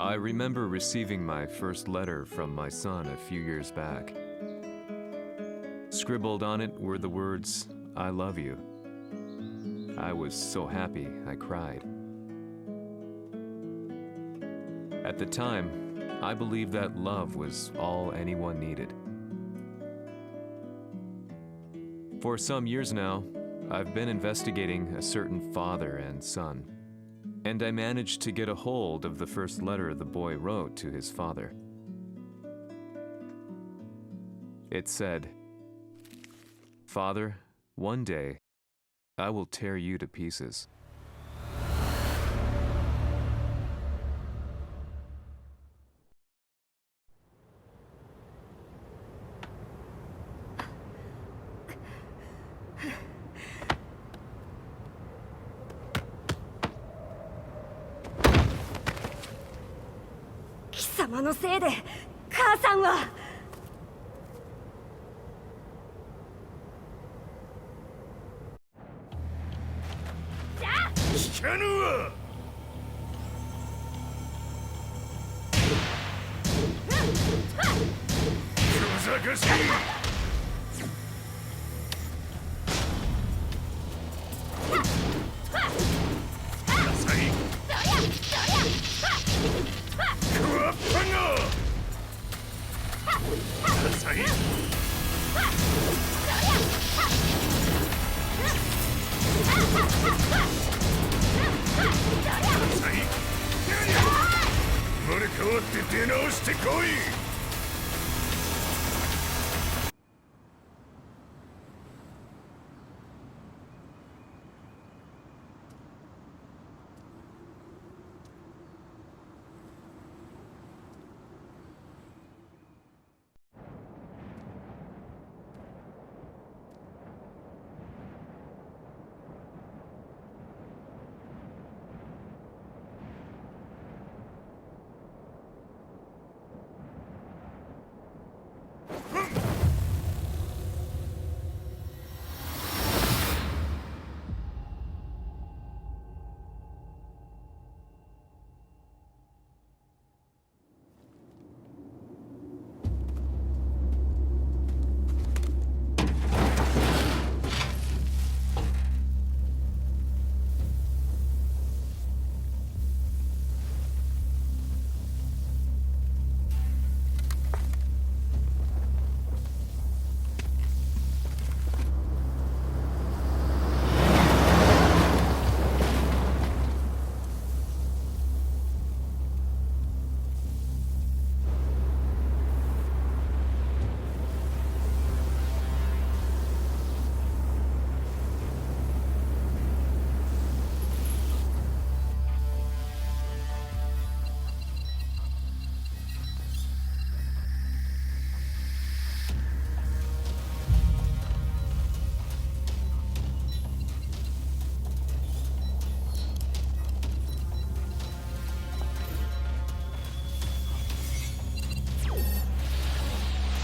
I remember receiving my first letter from my son a few years back. Scribbled on it were the words, "I love you." I was so happy I cried. At the time, I believed that love was all anyone needed. For some years now, I've been investigating a certain father and son, and I managed to get a hold of the first letter the boy wrote to his father. It said, "Father, one day, I will tear you to pieces." "様のせいで母さんは..." 聞かぬわ。小賢しい。浅い。クワッパが。浅い。生まれ変わって出直してこい。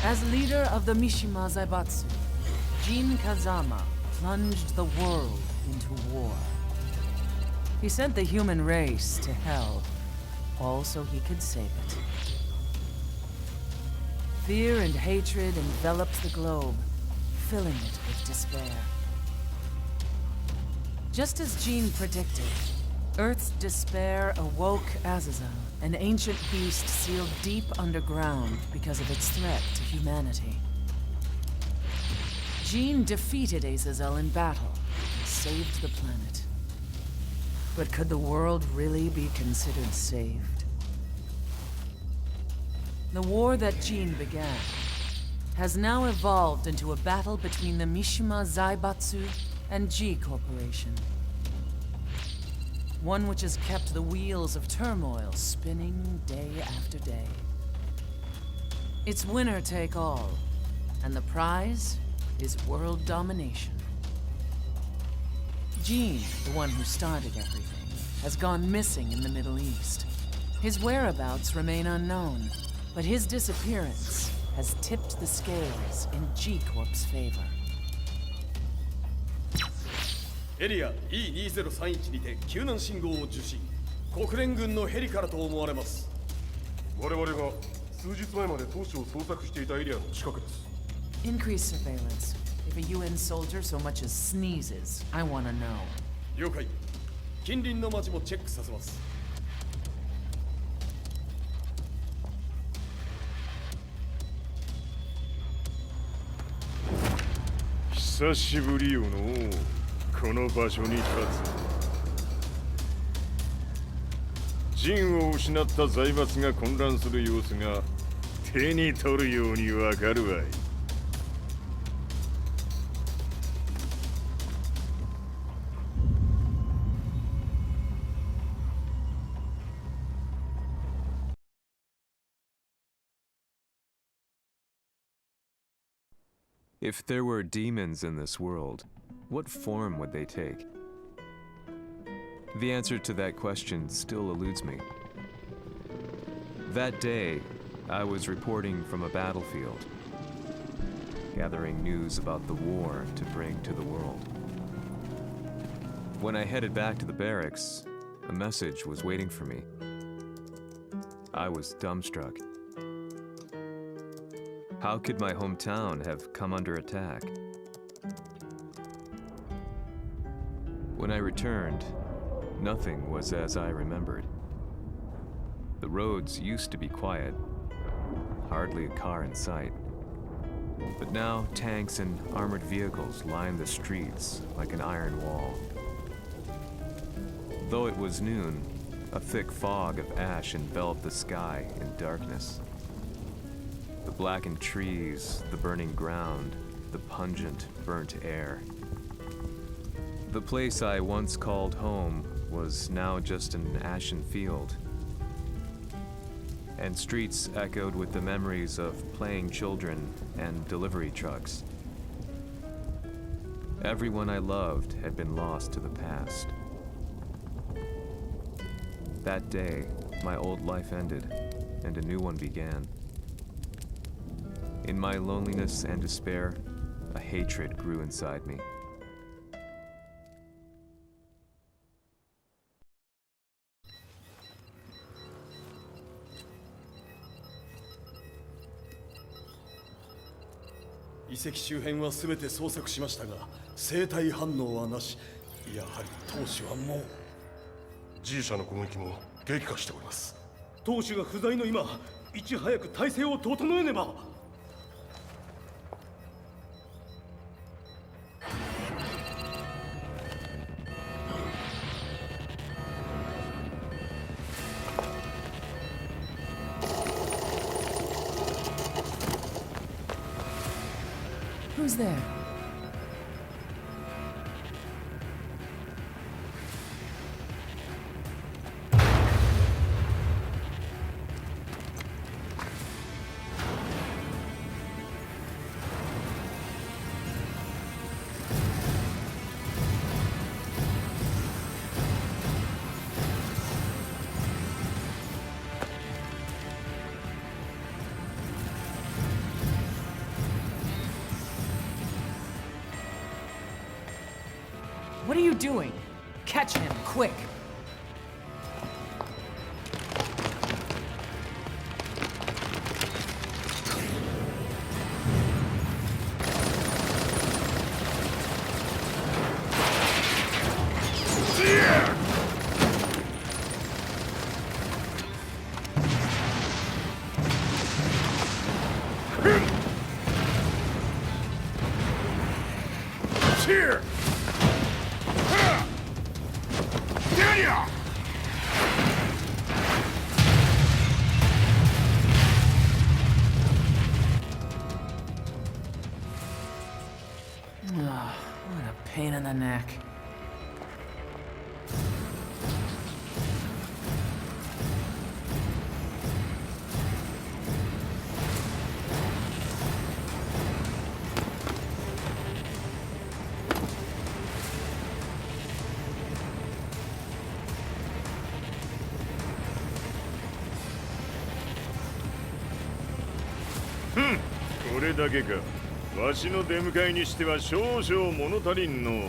As leader of the Mishima Zaibatsu, Jin Kazama plunged the world into war. He sent the human race to hell, all so he could save it. Fear and hatred enveloped the globe, filling it with despair. Just as Jin predicted, Earth's despair awoke Azazel, an ancient beast sealed deep underground because of its threat to humanity. Jin defeated Azazel in battle and saved the planet. But could the world really be considered saved? The war that Jin began has now evolved into a battle between the Mishima Zaibatsu and G Corporation. One which has kept the wheels of turmoil spinning day after day. It's winner take all, and the prize is world domination. Jin, the one who started everything, has gone missing in the Middle East. His whereabouts remain unknown, but his disappearance has tipped the scales in G Corp's favor. エリア E2031 にて救難信号を受信。国連軍のヘリからと思われます。我々が数日前まで当主を捜索していたエリアの近くです。 Increase surveillance. If a UN soldier so much as sneezes, I want to know. 了解。近隣の町もチェックさせます。久しぶりよのこの場所に立つ。陣を失った財閥が混乱する様子が手に取るようにわかるわい。If there were demons in this world, what form would they take? The answer to that question still eludes me. That day, I was reporting from a battlefield, gathering news about the war to bring to the world. When I headed back to the barracks, a message was waiting for me. I was dumbstruck. How could my hometown have come under attack? When I returned, nothing was as I remembered. The roads used to be quiet, hardly a car in sight. But now tanks and armored vehicles line the streets like an iron wall. Though it was noon, a thick fog of ash enveloped the sky in darkness. The blackened trees, the burning ground, the pungent, burnt air. The place I once called home was now just an ashen field. And streets echoed with the memories of playing children and delivery trucks. Everyone I loved had been lost to the past. That day, my old life ended, and a new one began. In my loneliness and despair, a hatred grew inside me.「遺跡周辺はすべて捜索しましたが、生体反応はなし。やはり当主はもう。G 社の攻撃も激化しております。当主が不在の今、いち早く体制を整えねば。 Who's there? What are you doing? Catch him, quick! Here! What a pain in the neck. Hmm. これだけか。わしの出迎えにしては少々物足りんの。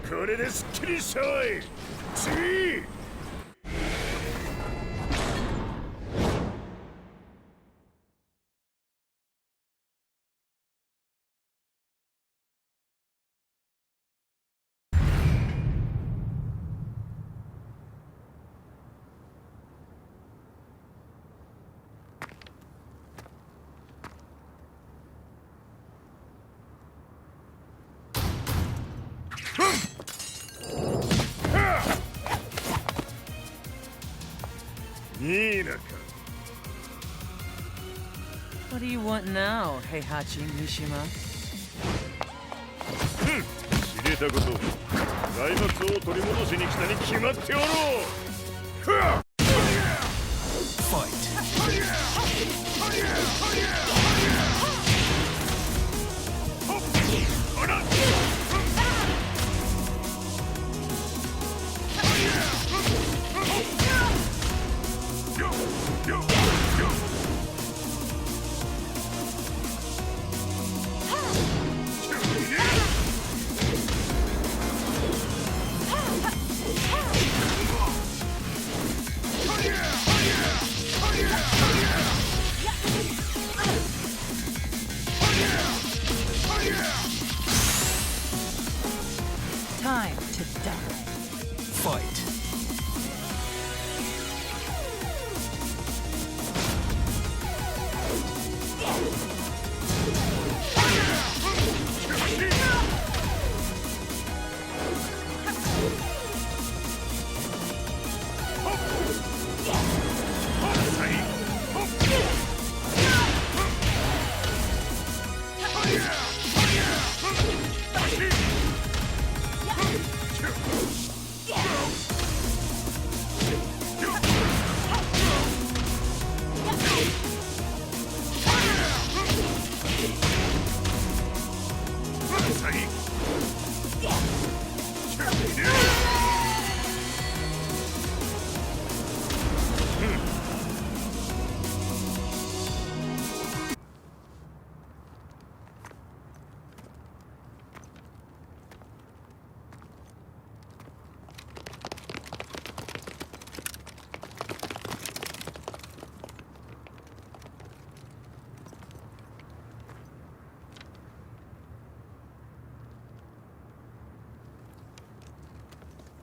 これですっきりしたわい。次。What do you want now, Heihachi Mishima? 知れたこと。財閥を取り戻しに来たに決まっておろう。Time to die. Fight.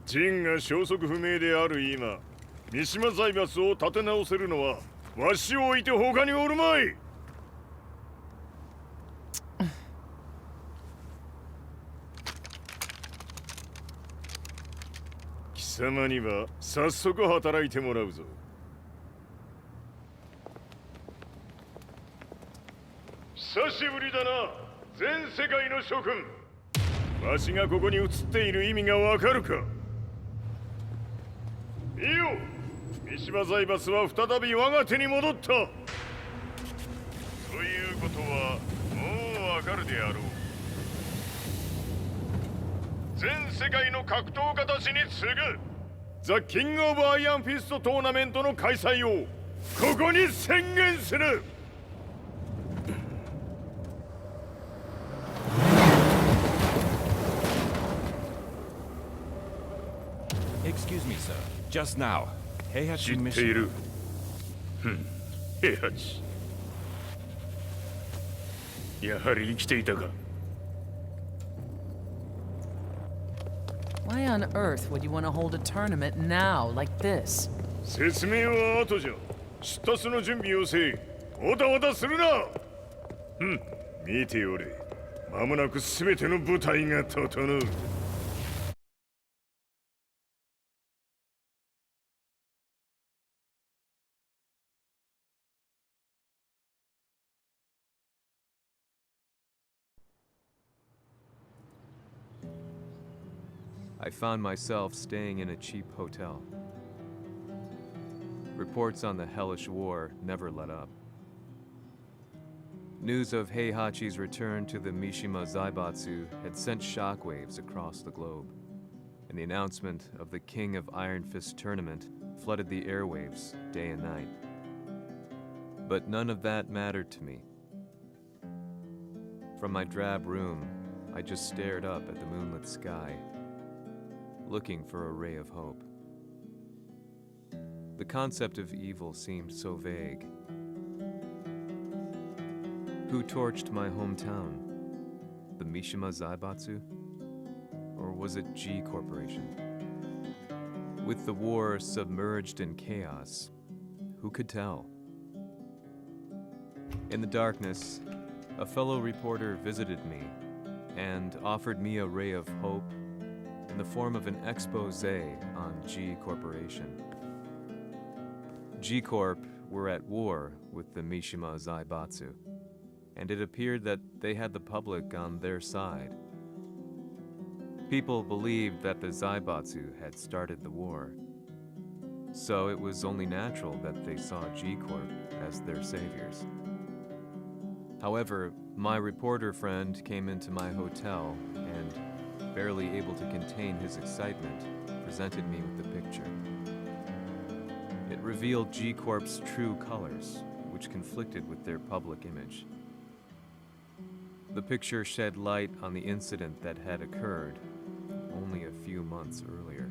ジンが消息不明である今、三島財閥を立て直せるのはわしを置いて他におるまい。貴様には早速働いてもらうぞ。久しぶりだな、全世界の諸君。わしがここに映っている意味がわかるか。いいよ、三島財閥は再び我が手に戻った。ということはもうわかるであろう。全世界の格闘家たちに次ぐザ・キング・オブ・アイアンフィストトーナメントの開催をここに宣言する。Excuse me, sir. Just now, Heihachi 知ってい Mishima. る。平八。やはり生きていたか。Why on earth would you want to hold a tournament now, like this? 説明は後じゃ。出立の準備をせい。おたおたするな。見ておれ。間もなく全ての部隊が整う。I found myself staying in a cheap hotel. reports on the hellish war never let up. News of Heihachi's return to the Mishima Zaibatsu had sent shockwaves across the globe, and the announcement of the King of Iron Fist tournament flooded the airwaves day and night. But none of that mattered to me. From my drab room, I just stared up at the moonlit sky, looking for a ray of hope. The concept of evil seemed so vague. Who torched my hometown? The Mishima Zaibatsu? Or was it G Corporation? With the war submerged in chaos, who could tell? In the darkness, a fellow reporter visited me and offered me a ray of hope in the form of an expose on G Corporation. G Corp were at war with the Mishima Zaibatsu, and it appeared that they had the public on their side. People believed that the Zaibatsu had started the war, so it was only natural that they saw G Corp as their saviors. However, my reporter friend came into my hotel and, barely able to contain his excitement, presented me with the picture. It revealed G Corp's true colors, which conflicted with their public image. The picture shed light on the incident that had occurred only a few months earlier.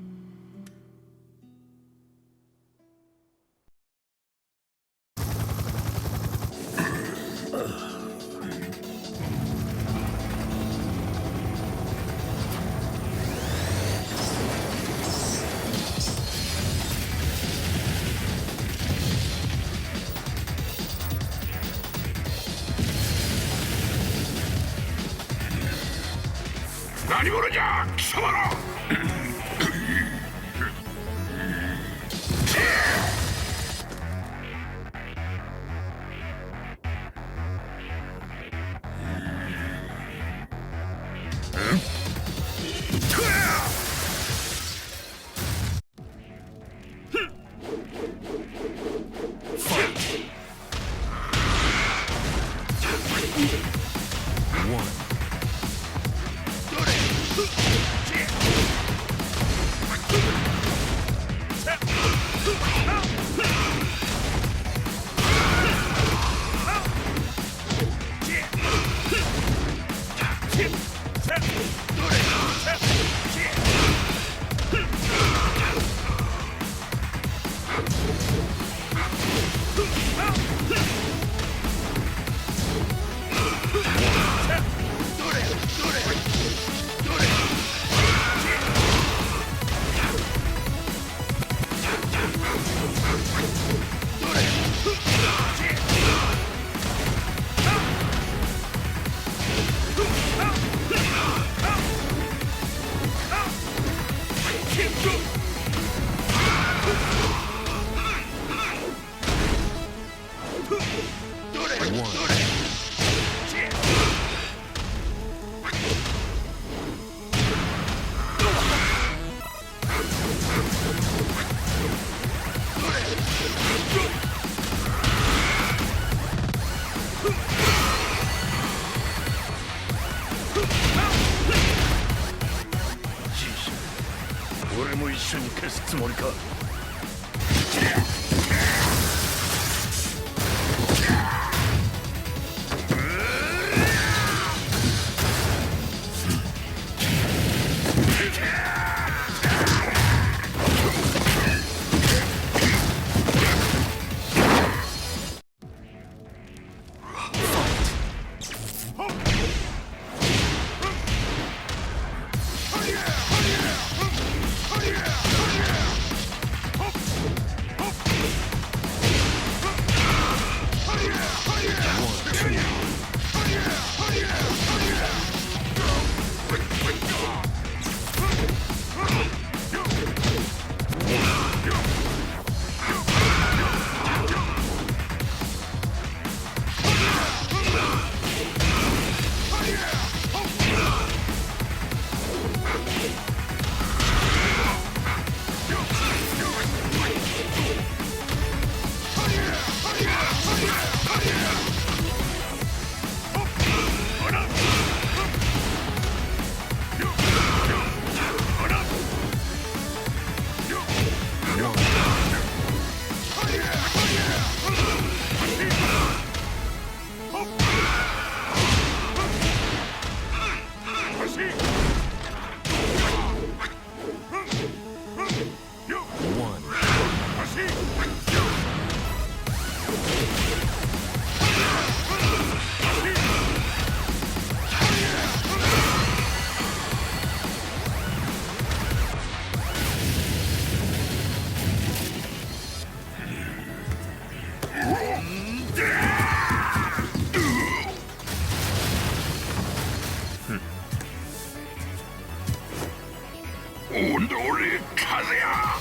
오늘의 카드야!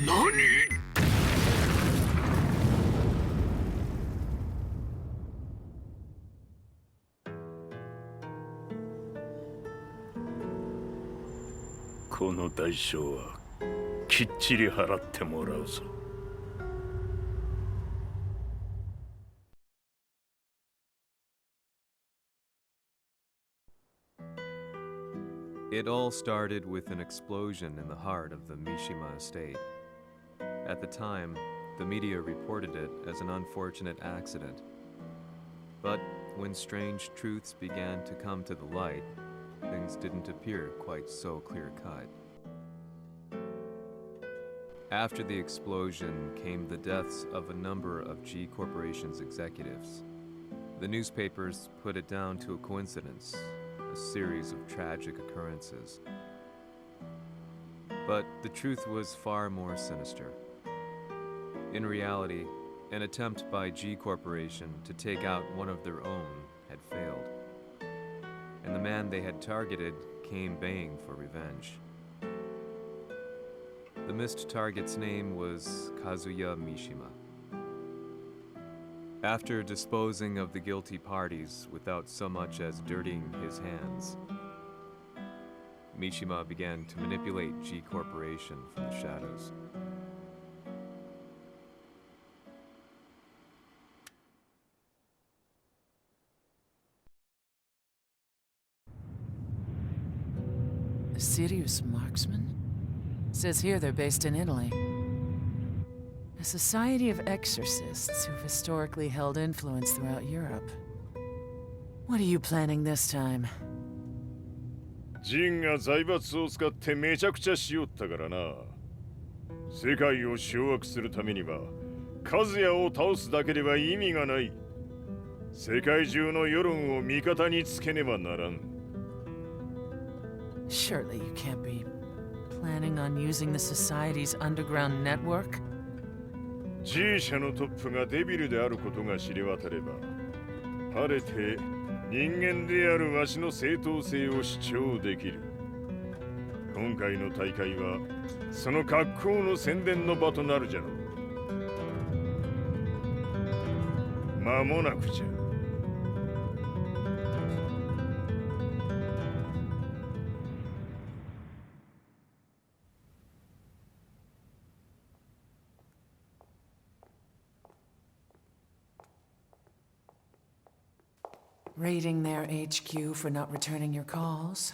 너니?この代償はきっちり払ってもらうぞ。It all started with an explosion in the heart of the Mishima estate. At the time, the media reported it as an unfortunate accident. But when strange truths began to come to the light, things didn't appear quite so clear-cut. After the explosion came the deaths of a number of G Corporation's executives. The newspapers put it down to a coincidence, a series of tragic occurrences. But the truth was far more sinister. In reality, an attempt by G Corporation to take out one of their own had failed, and the man they had targeted came baying for revenge. The missed target's name was Kazuya Mishima. After disposing of the guilty parties without so much as dirtying his hands, Mishima began to manipulate G Corporation from the shadows. A serious marksman? Says here they're based in Italy. A society of exorcists who've historically held influence throughout Europe. What are you planning this time? ジンが財閥を使ってめちゃくちゃしよったからな。世界を掌握するためにはカズヤを倒すだけでは意味がない。世界中の世論を味方につけねばならん。Surely you can't be planning on using the society's underground network? G 社のトップがデビルであることが知れ渡れば、晴れて人間であるわしの正当性を主張できる。今回の大会はその格好の宣伝の場となるじゃろう。間もなくじゃ。Raiding their HQ for not returning your calls.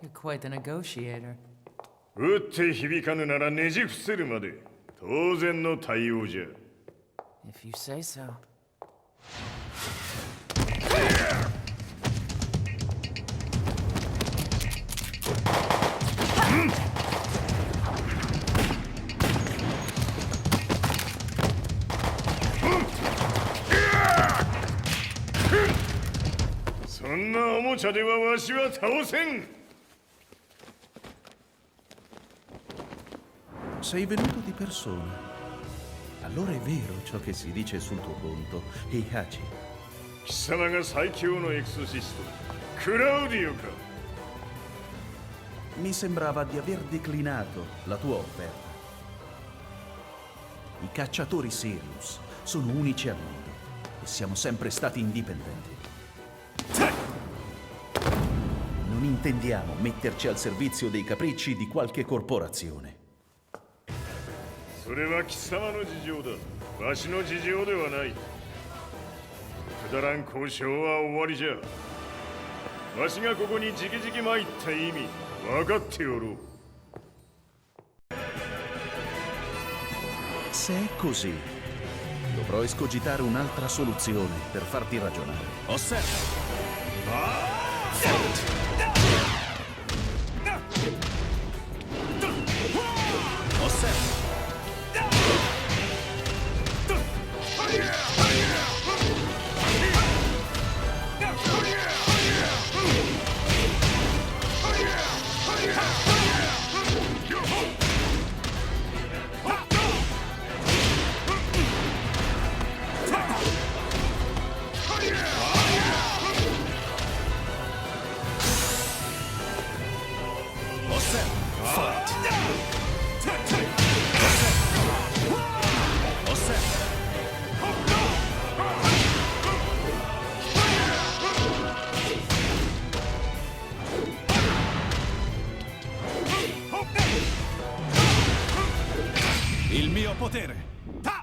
You're quite the negotiator. 撃って響かぬならねじ伏せるまで当然の対応じゃ。If you say so. Sei venuto di persona. Allora è vero ciò che si dice sul tuo conto, Heihachi. 貴様が最強のエクソシスト、クラウディオか。Mi sembrava di aver declinato la tua offerta. I cacciatori Sirius sono unici al mondo e siamo sempre stati indipendenti. Non intendiamo metterci al servizio dei capricci di qualche corporazione. それは貴様の事情だ。わしの事情ではない。くだらん交渉は終わりじゃ。わしがここに直々参った意味分かっておろう。Se è così, dovrò escogitare un'altra soluzione per farti ragionare. Osserva! Osserva! Il mio potere! Ta!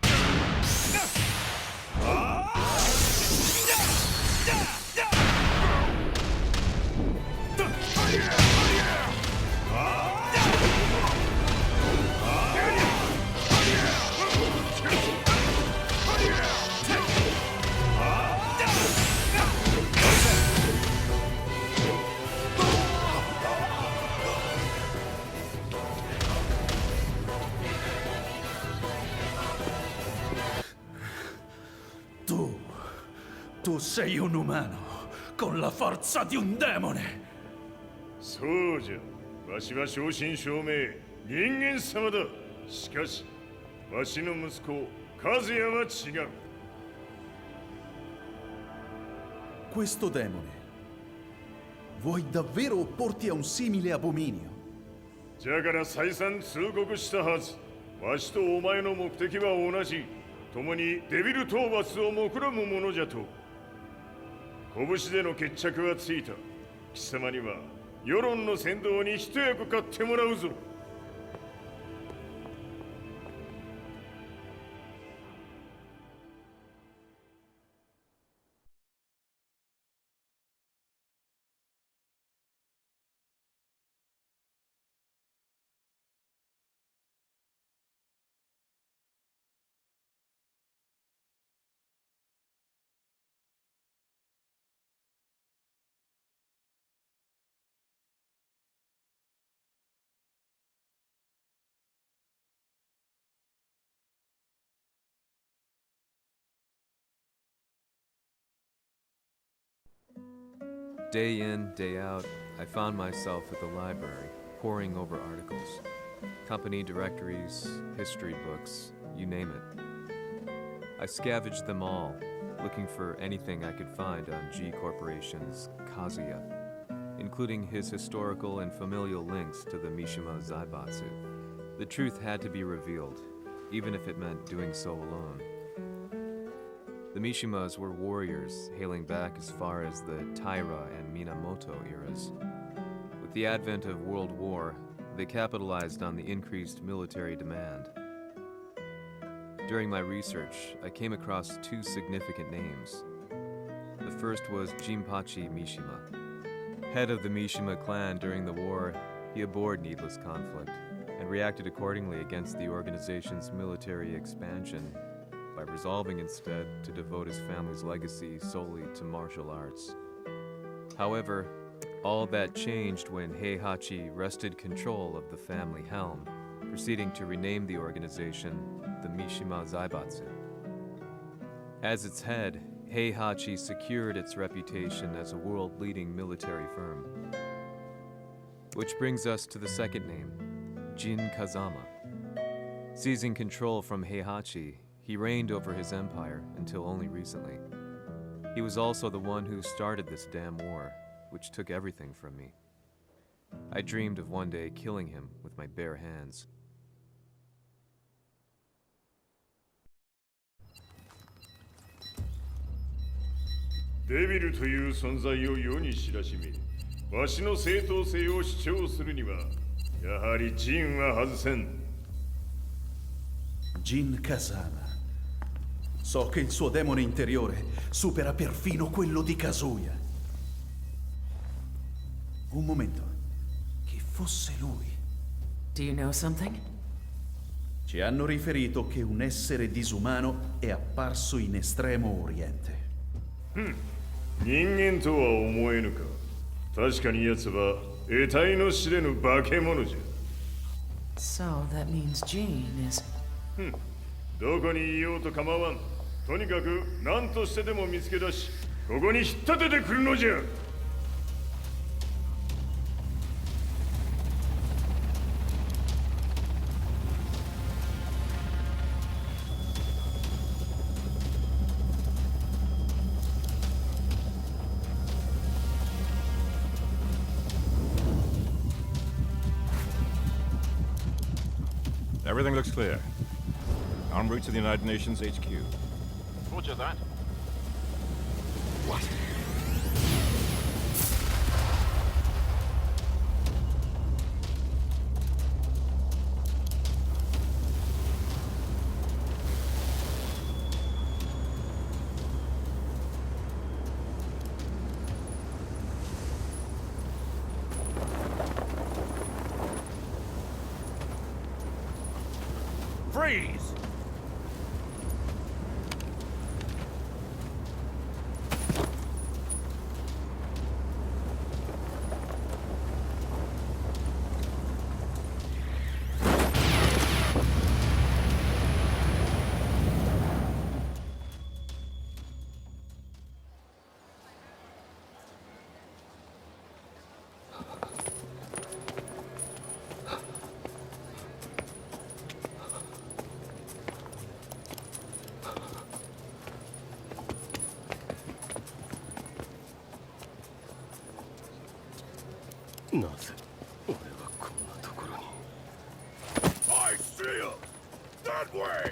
Tu sei un umano, con la forza di un demone! そうじゃ。わしは正真正銘人間様だ。しかし、わしの息子和也は違う。 Questo demone, vuoi davvero opporti a un simile abominio? じゃから再三通告したはず。わしとお前の目的は同じ。共にデビル討伐を目論むものじゃと。拳での決着はついた。貴様には世論の先導に一役買ってもらうぞ。 Day in, day out, I found myself at the library, poring over articles. Company directories, history books, you name it. I scavenged them all, looking for anything I could find on G Corporation's Kazuya, including his historical and familial links to the Mishima Zaibatsu. The truth had to be revealed, even if it meant doing so alone. The Mishimas were warriors hailing back as far as the Taira and Minamoto eras. With the advent of World War, they capitalized on the increased military demand. During my research, I came across two significant names. The first was Jinpachi Mishima. Head of the Mishima clan during the war, he abhorred needless conflict and reacted accordingly against the organization's military expansion by resolving instead to devote his family's legacy solely to martial arts. However, all that changed when Heihachi wrested control of the family helm, proceeding to rename the organization the Mishima Zaibatsu. As its head, Heihachi secured its reputation as a world-leading military firm. Which brings us to the second name, Jin Kazama. Seizing control from Heihachi, he reigned over his empire until only recently. He was also the one who started this damn war, which took everything from me. I dreamed of one day killing him with my bare hands. Devil という存在を世に知らしめ、わしの正当性を主張するには、やはりジンは外せん。 Jin Kazama. So che il suo demone interiore supera perfino quello di Kazuya. Un momento. Chi fosse lui? Do you know something? Ci hanno riferito che un essere disumano è apparso in Estremo Oriente. 人間とは思えぬか。確かに奴は得体の知れぬ化け物じゃ。 So that means Jean is... どこにいようと構わん。とにかく何としてでも見つけ出し、ここに引っ立ててくるのじゃ。 Everything looks clear. En route to the United Nations HQ. Roger that. What? Freeze! I see him! That way!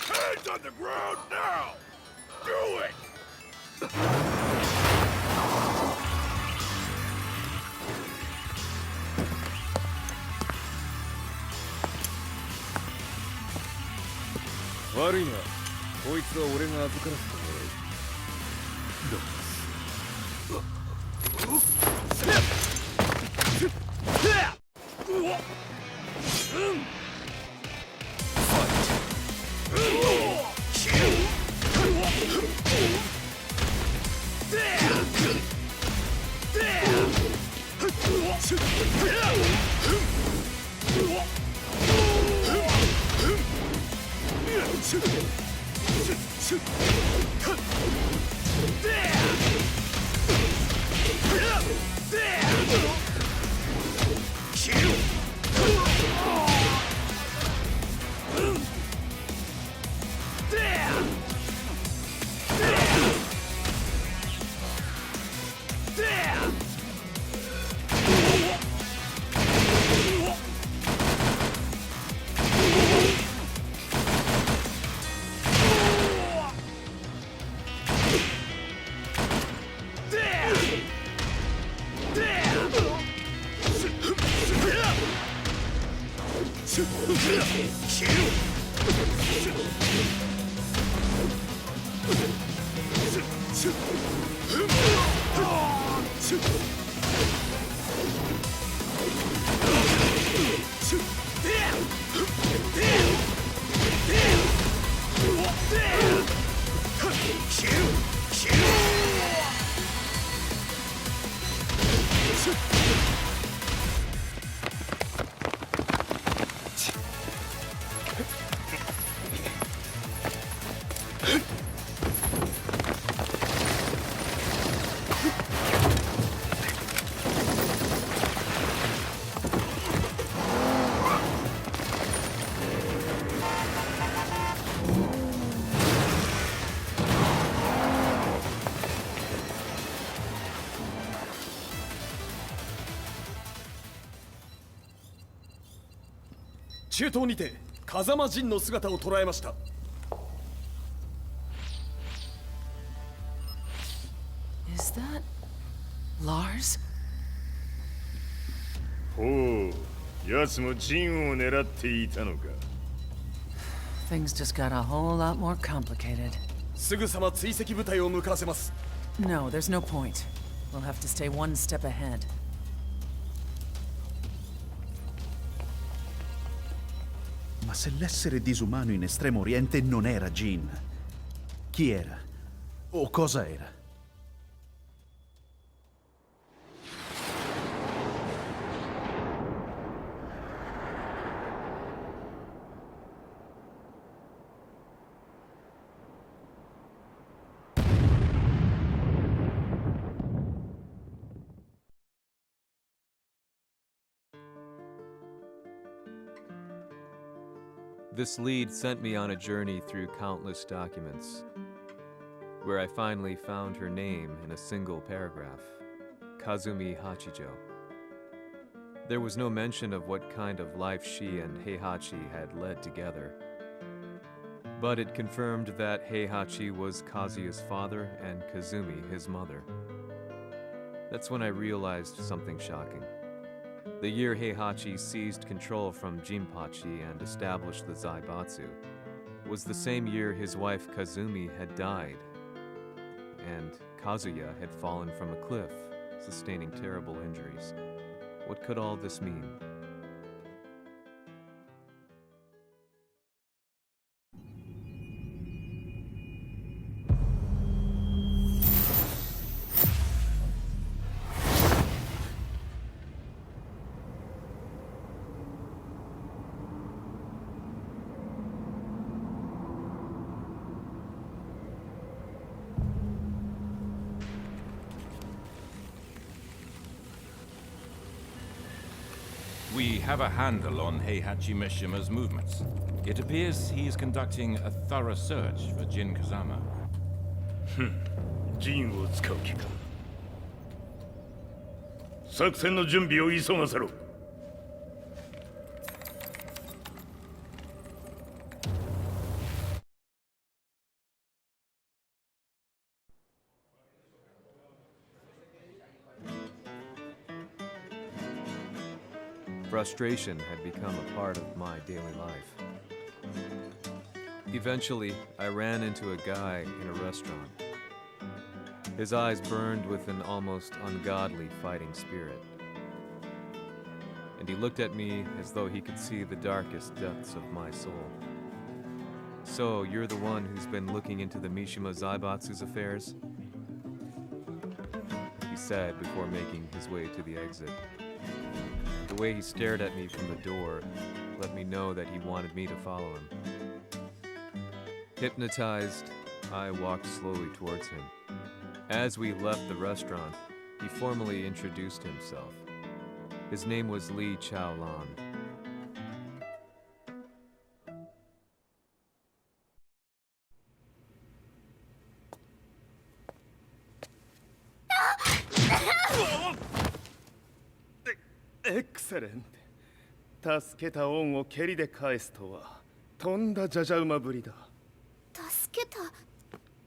Hands on the ground now! Do it!悪いな。こいつは俺が預からせてもらう。中東にて風間陣の姿を捉えました。Is that Lars? ほう、奴も陣を狙っていたのか。Things just got a whole lot more complicated. すぐさま追跡部隊を向かわせます。No, there's no point. We'll have to stay one step ahead. Ma se l'essere disumano in Estremo Oriente non era Jin, chi era? O cosa era? This lead sent me on a journey through countless documents, where I finally found her name in a single paragraph, Kazumi Hachijo. There was no mention of what kind of life she and Heihachi had led together, but it confirmed that Heihachi was Kazuya's father and Kazumi his mother. That's when I realized something shocking. The year Heihachi seized control from Jinpachi and established the Zaibatsu was the same year his wife Kazumi had died, and Kazuya had fallen from a cliff sustaining terrible injuries. What could all this mean? We have a handle on Heihachi Mishima's movements. It appears he is conducting a thorough search for Jin Kazama. ジンを使う気か。作戦の準備を急がせろ。Frustration had become a part of my daily life. Eventually, I ran into a guy in a restaurant. His eyes burned with an almost ungodly fighting spirit. And he looked at me as though he could see the darkest depths of my soul. So, you're the one who's been looking into the Mishima Zaibatsu's affairs? He said before making his way to the exit. The way he stared at me from the door let me know that he wanted me to follow him. Hypnotized, I walked slowly towards him. As we left the restaurant, he formally introduced himself. His name was Li Chaolan. Excellent. 助けた恩を蹴りで返すとはとんだじゃじゃ馬ぶりだ。助けた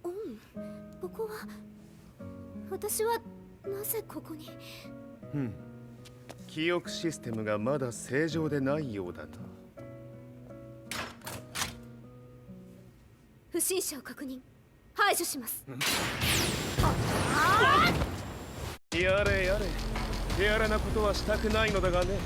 恩。ここは私はなぜここに。記憶システムがまだ正常でないようだな。不審者を確認。排除します。やれやれ。手荒なことはしたくないのだがね。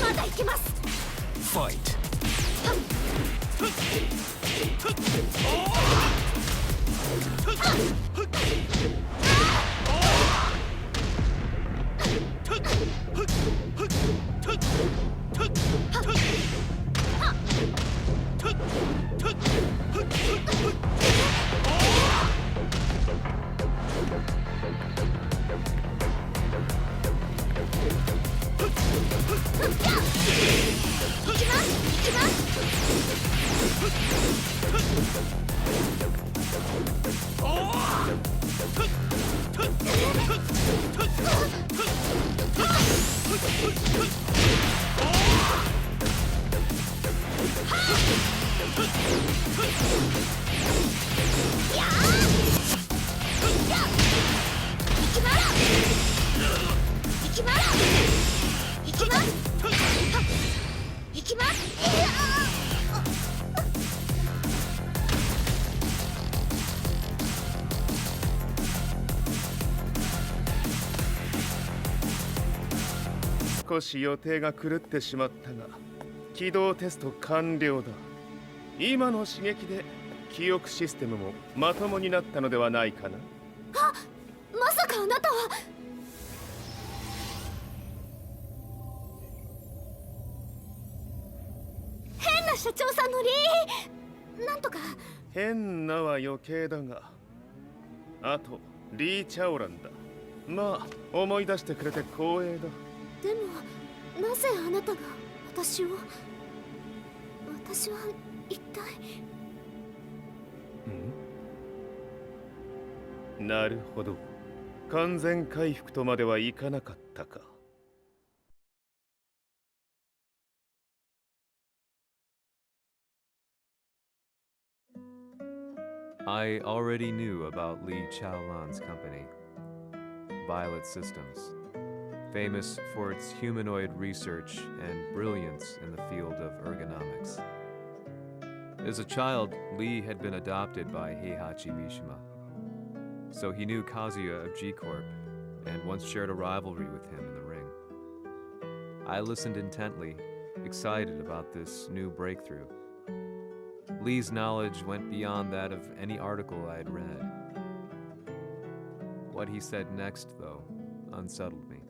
まだ行きます。Fight!少し予定が狂ってしまったが起動テスト完了だ。今の刺激で記憶システムもまともになったのではないかな。あ、まさかあなたは。変な社長さんのなんとか。変なは余計だが、あとリー・チャオランだ。まあ思い出してくれて光栄だ。でもなぜあなたが私は一体。なるほど。完全回復とまではいかなかったか。I already knew about Li Chaolan's company, Violet Systems, famous for its humanoid research and brilliance in the field of ergonomics. As a child, Li had been adopted by Heihachi Mishima, so he knew Kazuya of G-Corp and once shared a rivalry with him in the ring. I listened intently, excited about this new breakthrough. Lee's knowledge went beyond that of any article I had read. What he said next, though, unsettled me.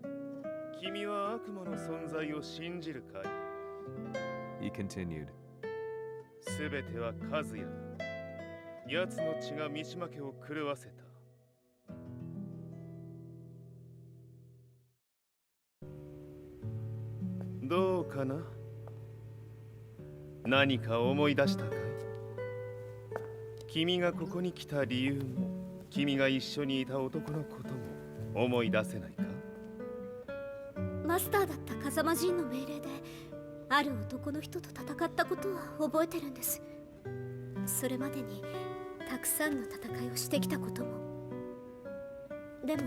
君は悪魔の存在を信じるかい? He continued. すべては和也だ。奴の血が三島家を狂わせた。どうかな？何か思い出したかい？君がここに来た理由も、君が一緒にいた男のことも思い出せないか？マスターだった風間陣の命令である男の人と戦ったことは覚えてるんです。それまでにたくさんの戦いをしてきたことも。でも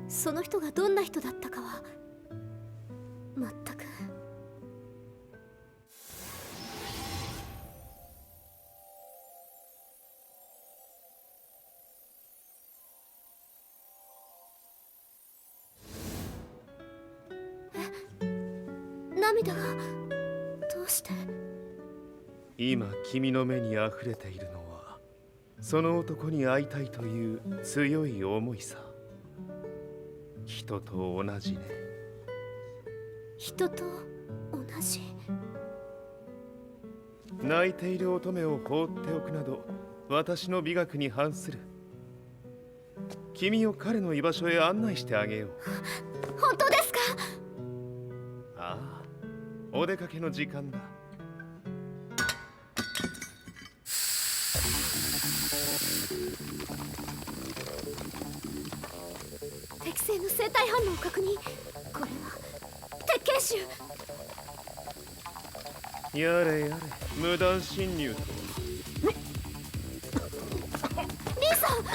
その人がどんな人だったかは全く。涙がどうして？今君の目に溢れているのはその男に会いたいという強い思いさ。人と同じね。人と同じ。泣いている乙女を放っておくなど私の美学に反する。君を彼の居場所へ案内してあげよう。本当ですか？ああ、お出かけの時間だ。適正の生体反応を確認。これは鉄拳臭。やれやれ、無断侵入とは。リーさん。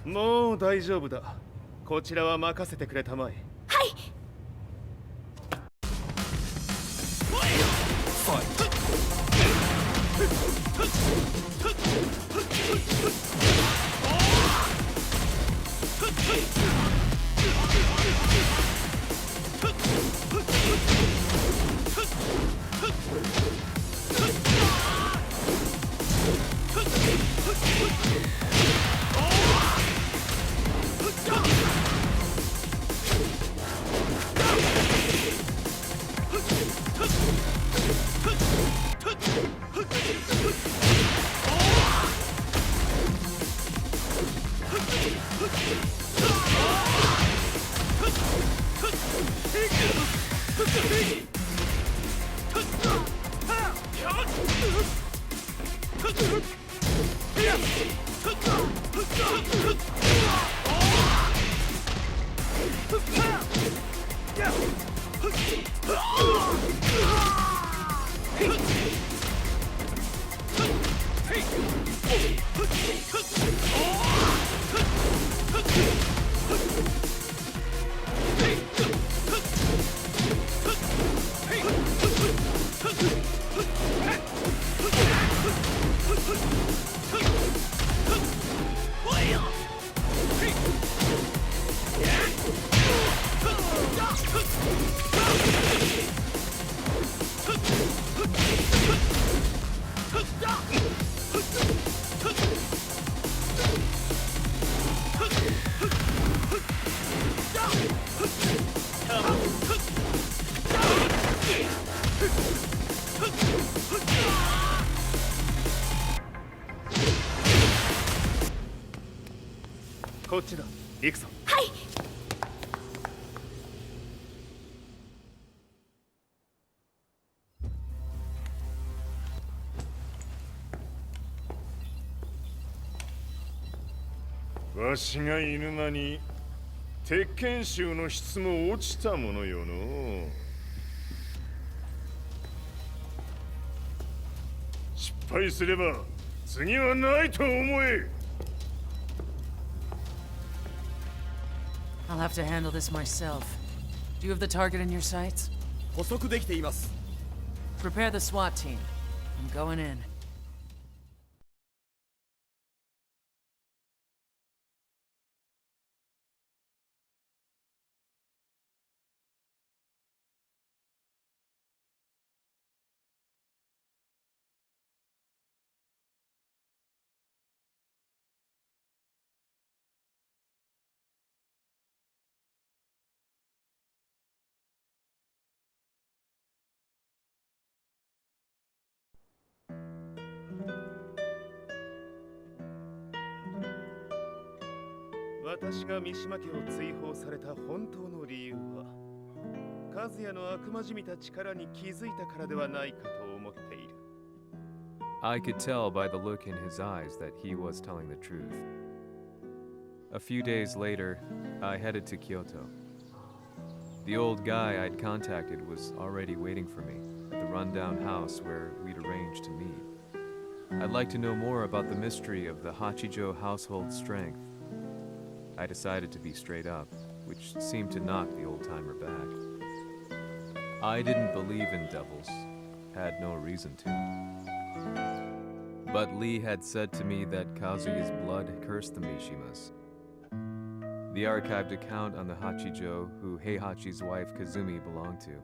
もう大丈夫だ。こちらは任せてくれたまえ。はい。こっちだ。行くぞ。はい。わしが犬間に鉄拳衆の質も落ちたものよの。失敗すれば次はないと思え。I'll have to handle this myself. Do you have the target in your sights? 捕捉できています。Prepare the SWAT team. I'm going in. "私が三島家を追放された本当の理由は、和也の悪魔じみた力に気づいたからではないかと思っている。I could tell by the look in his eyes that he was telling the truth. A few days later, I headed to Kyoto. The old guy I'd contacted was already waiting for me at the rundown house where we'd arranged to meet. I'd like to know more about the mystery of the Hachijo household strength. I decided to be straight up, which seemed to knock the old-timer back. I didn't believe in devils, had no reason to. But Lee had said to me that Kazuya's blood cursed the Mishimas. The archived account on the Hachijo who Heihachi's wife Kazumi belonged to.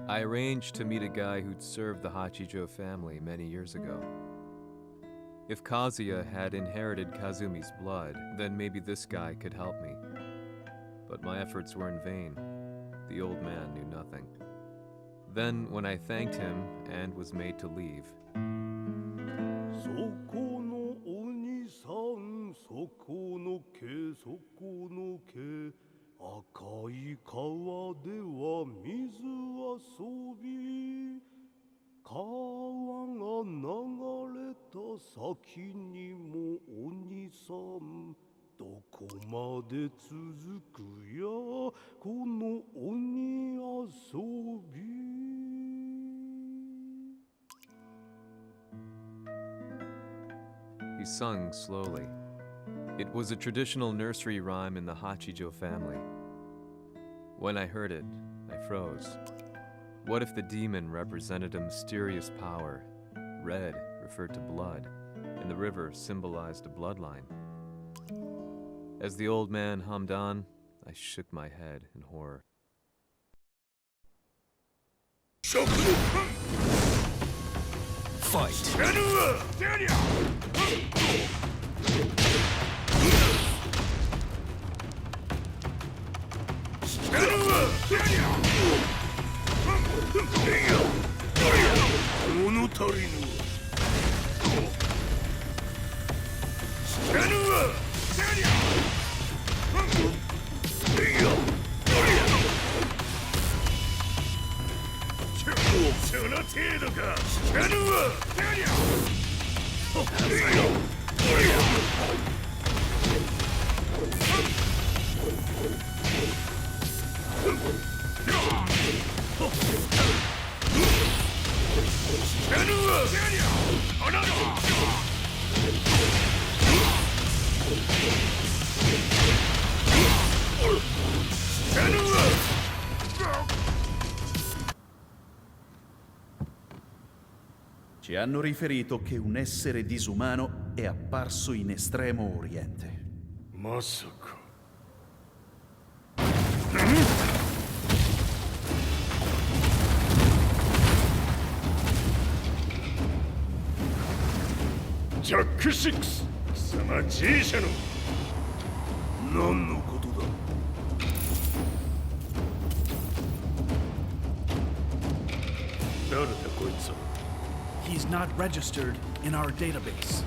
I arranged to meet a guy who'd served the Hachijo family many years ago. If Kazuya had inherited Kazumi's blood, then maybe this guy could help me. But my efforts were in vain. The old man knew nothing. Then, when I thanked him and was made to leave, そこの鬼さん、そこの毛、そこの毛、赤い川では水遊び、川が流れた先にも鬼さん、どこまで続くやこの鬼遊び。he sung slowly. It was a traditional nursery rhyme in the Hachijo family. When I heard it, I froze. What if the demon represented a mysterious power? Red referred to blood, and the river symbolized a bloodline. As the old man hummed on, I shook my head in horror. Fight! Ci hanno riferito che un essere disumano è apparso in Estremo Oriente. Masaka. Jack 6貴様 G 社の何のことだ。誰だこいつは。 He's not registered in our database.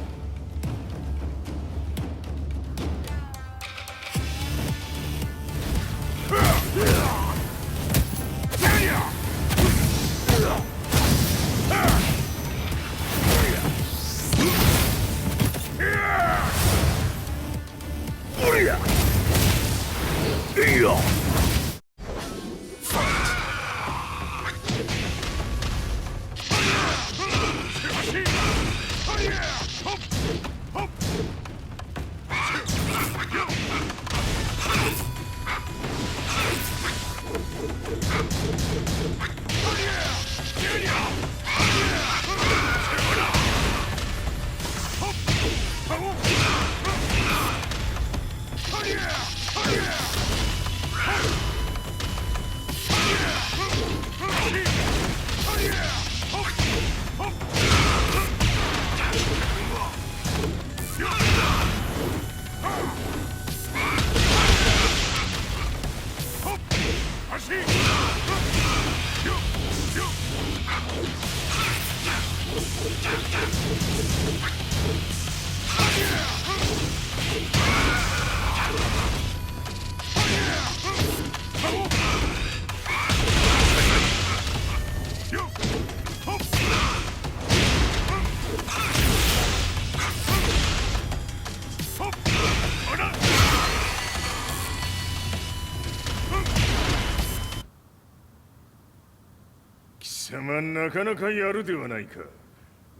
貴様なかなかやるではないか。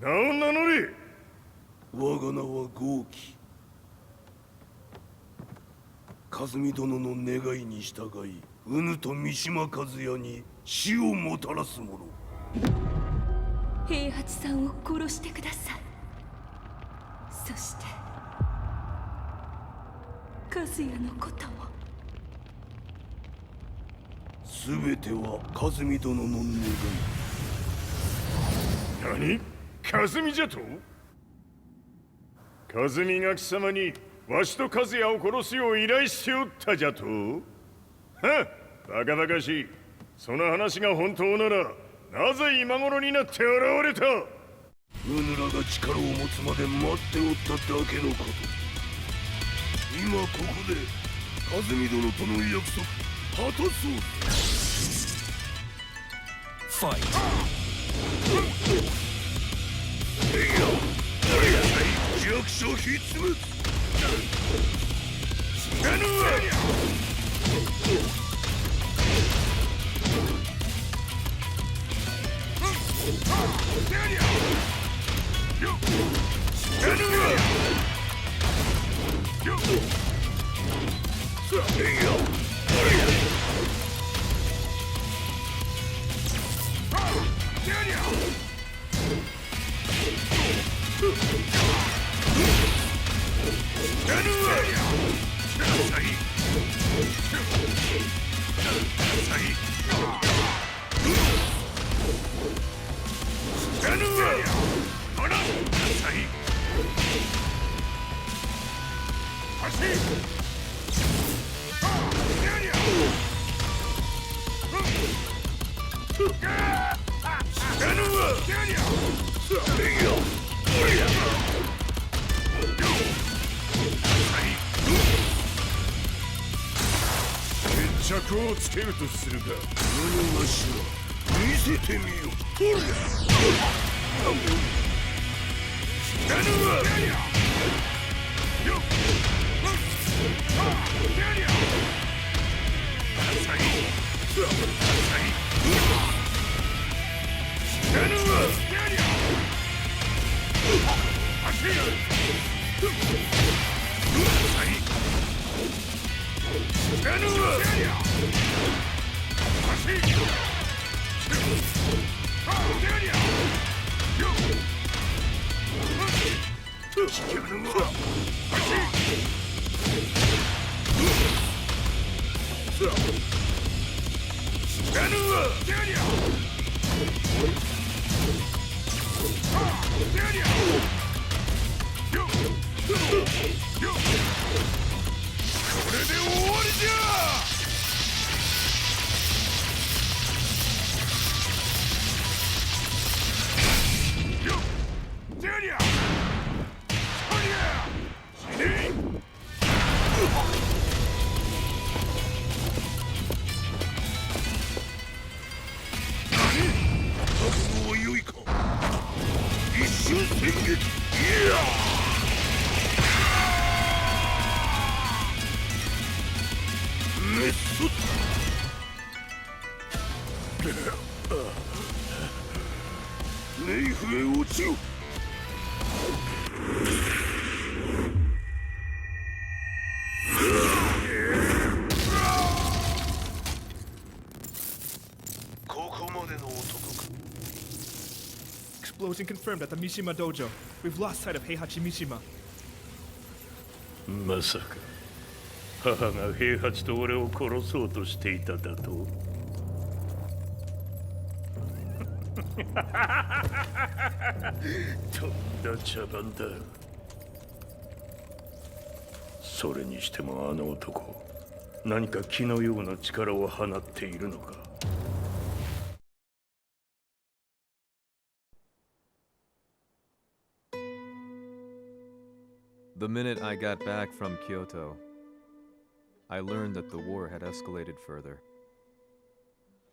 名を名乗れ。我が名は豪輝。和美殿の願いに従い、うぬと三島和也に死をもたらす者。平八さんを殺してください。そして和也のことも。すべては和美殿の願い。何？和美じゃと？和美が貴様にわしと和也を殺すよう依頼しておったじゃと？はっ、バカバカしい。その話が本当なら、なぜ今頃になって現れた？うぬらが力を持つまで待っておっただけのこと。今ここで和美殿との約束果たそう。Fight! 弱者ひっつめ。決着をつけるとするか。このわしは見せてみよ。ほら。死なぬわ。よっ。Explosion confirmed at the Mishima dojo. We've lost sight of Heihachi Mishima. まさか母が平八と俺を殺そうとしていただと。とんだ茶番だ。それにしてもあの男、何か気のような力を放っているのか。The minute I got back from Kyoto, I learned that the war had escalated further.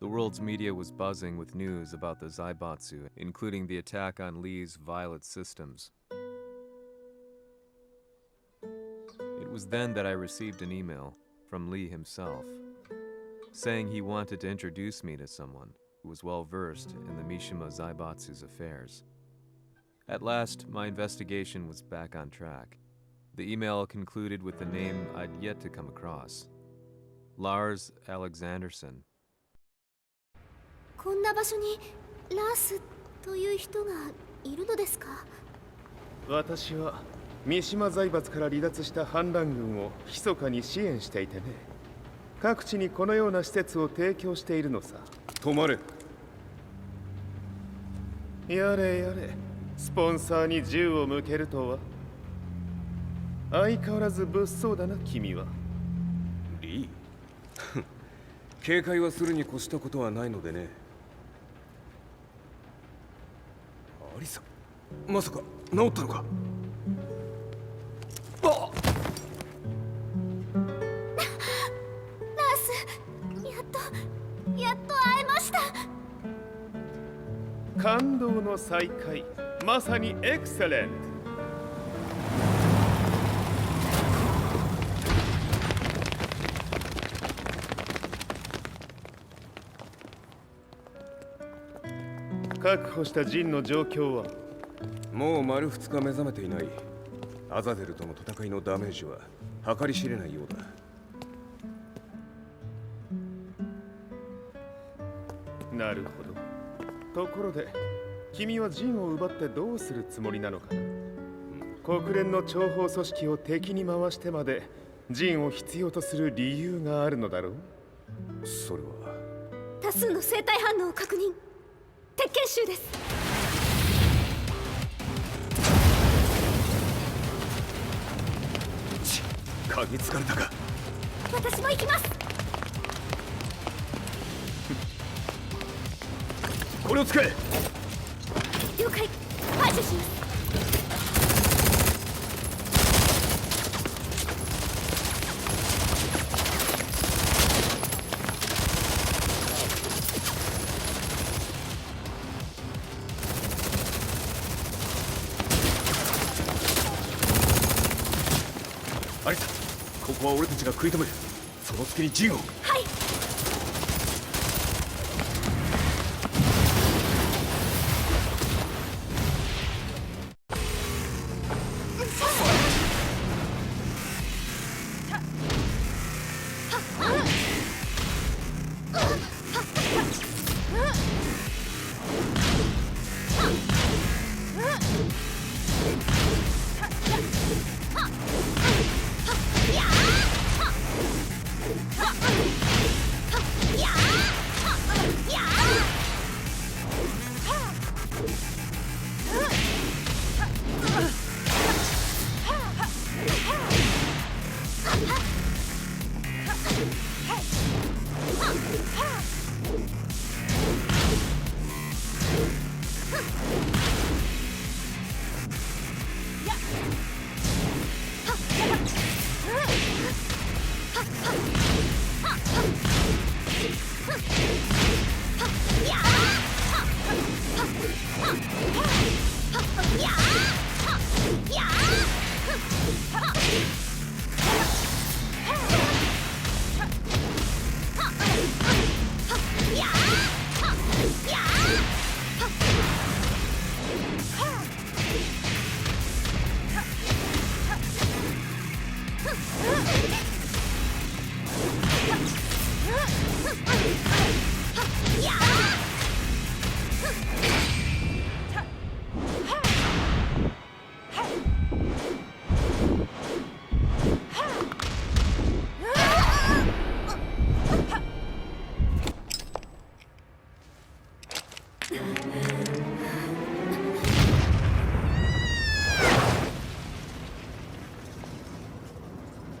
The world's media was buzzing with news about the Zaibatsu, including the attack on Lee's Violet systems. It was then that I received an email from Lee himself, saying he wanted to introduce me to someone who was well versed in the Mishima Zaibatsu's affairs. At last, my investigation was back on track. The email concluded with the name I'd yet to come across, Lars Alexanderson. こんな場所にラースという人がいるのですか？私は三島財閥から離脱した反乱軍を密かに支援していてね。各地にこのような施設を提供しているのさ。止まれ。やれやれ、スポンサーに銃を向けるとは。相変わらず物騒だな君は。リー警戒はするに越したことはないのでね。アリサ、まさか治ったのか？あっラース、やっと会えました。感動の再会、まさにエクセレント。確保したジンの状況は？もう丸2日目覚めていない。アザゼルとの戦いのダメージは計り知れないようだ。なるほど。ところで君はジンを奪ってどうするつもりなのかな？国連の諜報組織を敵に回してまでジンを必要とする理由があるのだろう。それは多数の生体反応を確認。鉄拳衆です。嗅ぎつかれたか。私も行きます。これを使え。了解。排除します。アリサ、ここは俺たちが食い止める。その隙にジンを。はい。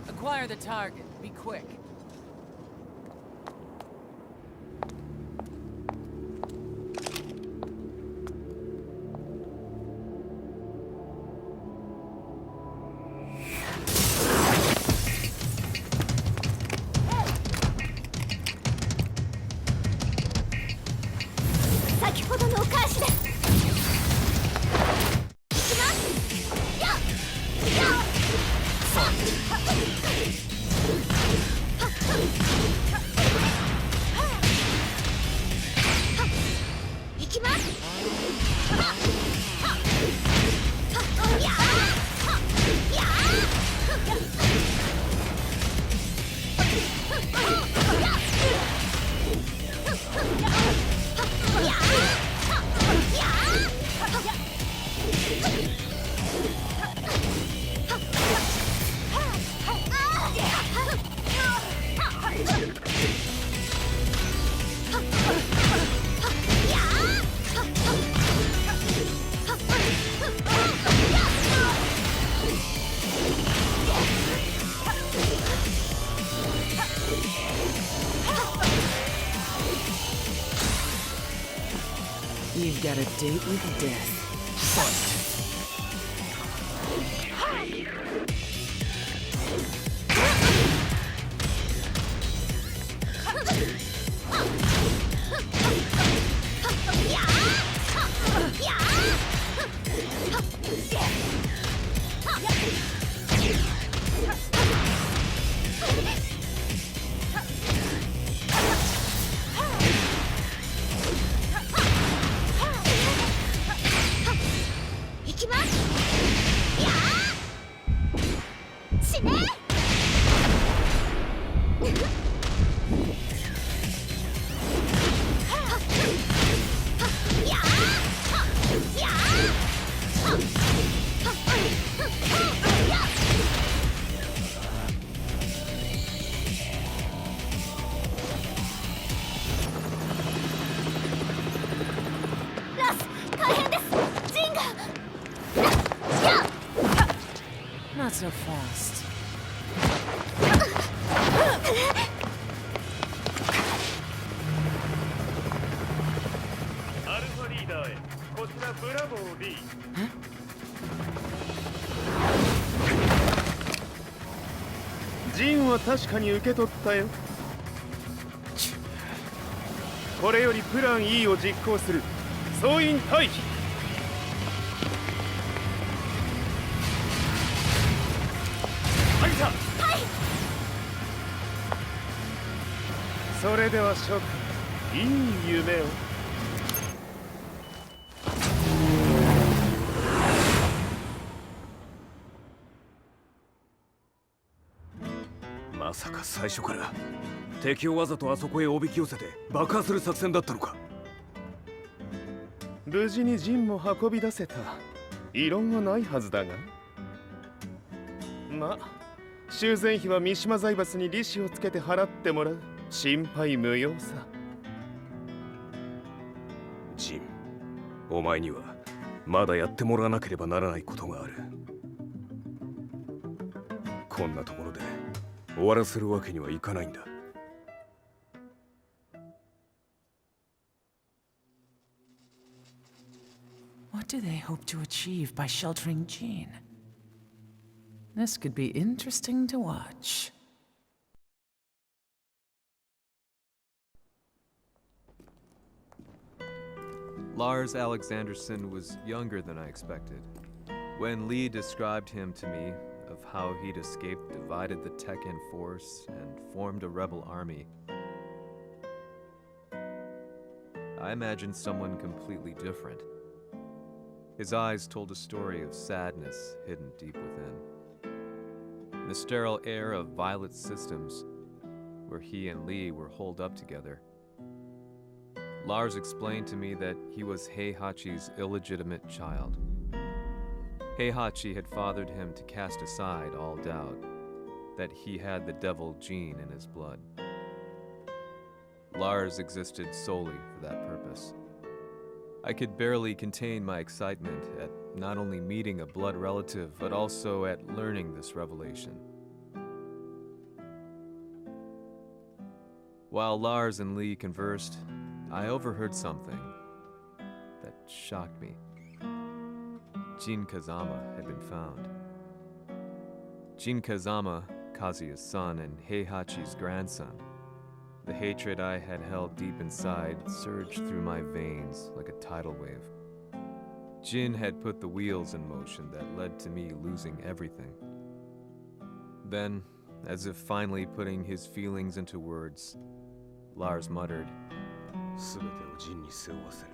Acquire the target. Be quick. You've got a date with death. Fight! Not so fast. アルファリーダーへこちらブラボー D。 ジンは確かに受け取ったよ。これよりプラン E を実行する。総員退避。はいそれでは諸君、いい夢を。まさか最初から敵をわざとあそこへおびき寄せて爆破する作戦だったのか。無事にジンも運び出せた。異論はないはずだが。まあ修繕費は三島財閥に利子をつけて払ってもらう。心配無用さ。ジン、お前にはまだやってもらわなければならないことがある。こんなところで終わらせるわけにはいかないんだ。What do they hope to achieve by sheltering Jean? This could be interesting to watch. Lars Alexanderson was younger than I expected. When Lee described him to me, of how he'd escaped, divided the Tekken force, and formed a rebel army, I imagined someone completely different. His eyes told a story of sadness hidden deep within. In the sterile air of Violet Systems, where he and Lee were holed up together, Lars explained to me that he was Heihachi's illegitimate child. Heihachi had fathered him to cast aside all doubt that he had the devil gene in his blood. Lars existed solely for that purpose. I could barely contain my excitement at not only meeting a blood relative, but also at learning this revelation. While Lars and Lee conversed, I overheard something that shocked me. Jin Kazama had been found. Jin Kazama, Kazuya's son and Heihachi's grandson. The hatred I had held deep inside surged through my veins like a tidal wave. Jin had put the wheels in motion that led to me losing everything. Then, as if finally putting his feelings into words, Lars muttered, 全てをジンに背負わせる。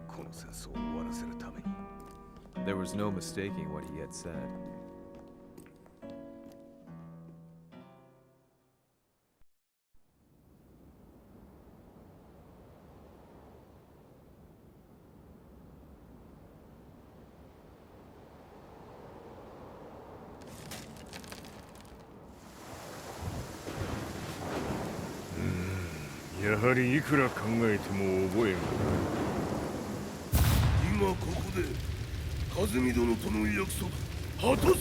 この戦争を終わらせるために。 There was no mistaking what he had said. Hmm, やはりいくら考えても覚えがない。今ここで和美殿との約束果たそう。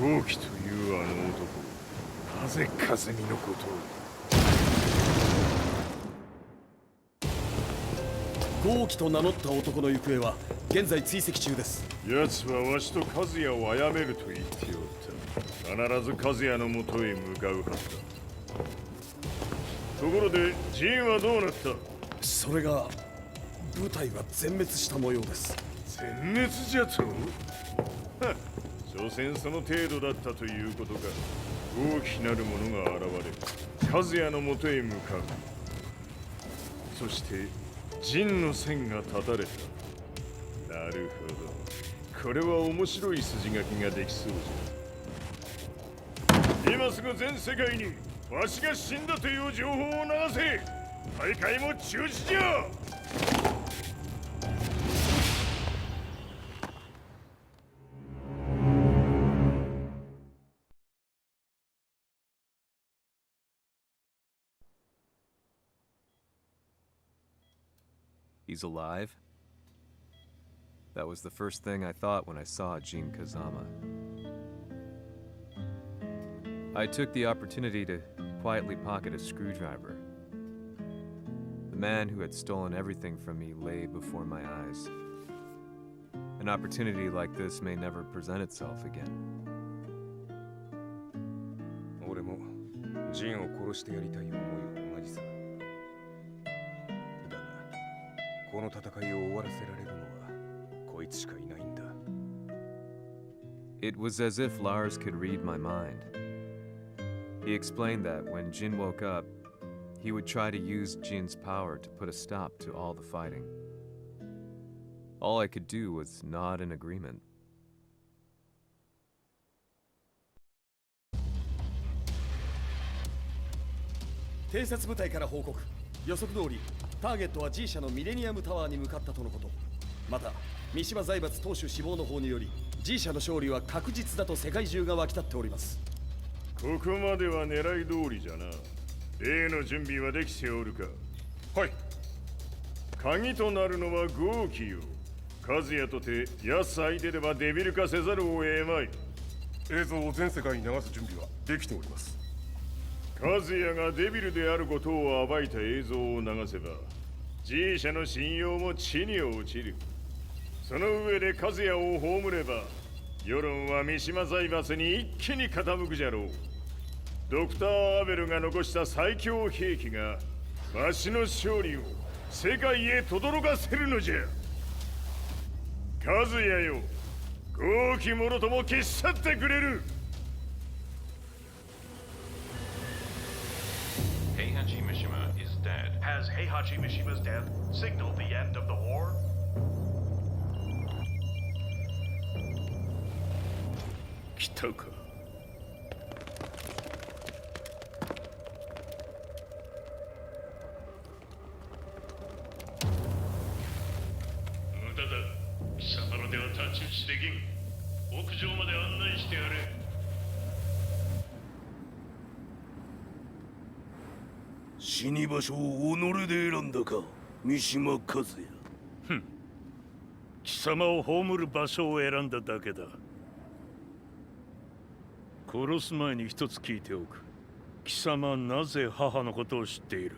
豪輝というあの男、なぜ和美のことを。豪輝と名乗った男の行方は現在追跡中です。奴はわしと和也を殺めると言っておった。必ず和也のもとへ向かうはずだ。ところでジンはどうなった？それが部隊は全滅した模様です。全滅じゃと？はっ、所詮その程度だったということか。大きなるものが現れ、和也のもとへ向かう。そしてジンの線が断たれた。なるほど。これは面白い筋書きができそうじゃ。今すぐ全世界にわしが死んだという情報を流せ。大会も中止じゃ。He's alive? That was the first thing I thought when I saw Jin Kazama. I took the opportunity to quietly pocket a screwdriver. The man who had stolen everything from me lay before my eyes. An opportunity like this may never present itself again. 俺もジンを殺してやりたい思いは同じさ。だが、この戦いを終わらせられるのはこいつしかいないんだ。It was as if Lars could read my mind. He explained that when Jin woke up, he would try to use Jin's power to put a stop to all the fighting. All I could do was nod in agreement. 偵察部隊から報告。予測通り、ターゲットは G 社のミレニアムタワーに向かったとのこと。また、三島財閥当主死亡の方により、G 社の勝利は確実だと世界中が沸き立っております。ここまでは狙い通りじゃな。例の準備はできておるか。はい。鍵となるのは豪気よ。和也とて奴相手ではデビル化せざるを得まい。映像を全世界に流す準備はできております。和也がデビルであることを暴いた映像を流せば G 社の信用も地に落ちる。その上で和也を葬れば世論は三島財閥に一気に傾くじゃろう。ドクター・アベルが残した最強兵器がわしの勝利を世界へ轟かせるのじゃ。和也よ、豪気者とも消し去ってくれる。Heihachi Mishima is dead. Has Heihachi Mishima's death signaled the end of the war? 来たか。無駄だ。貴様らでは太刀打ちできん。屋上まで案内してやれ。死に場所を己で選んだか、三島和也。ふん。貴様を葬る場所を選んだだけだ。殺す前に一つ聞いておく。貴様なぜ母のことを知っている？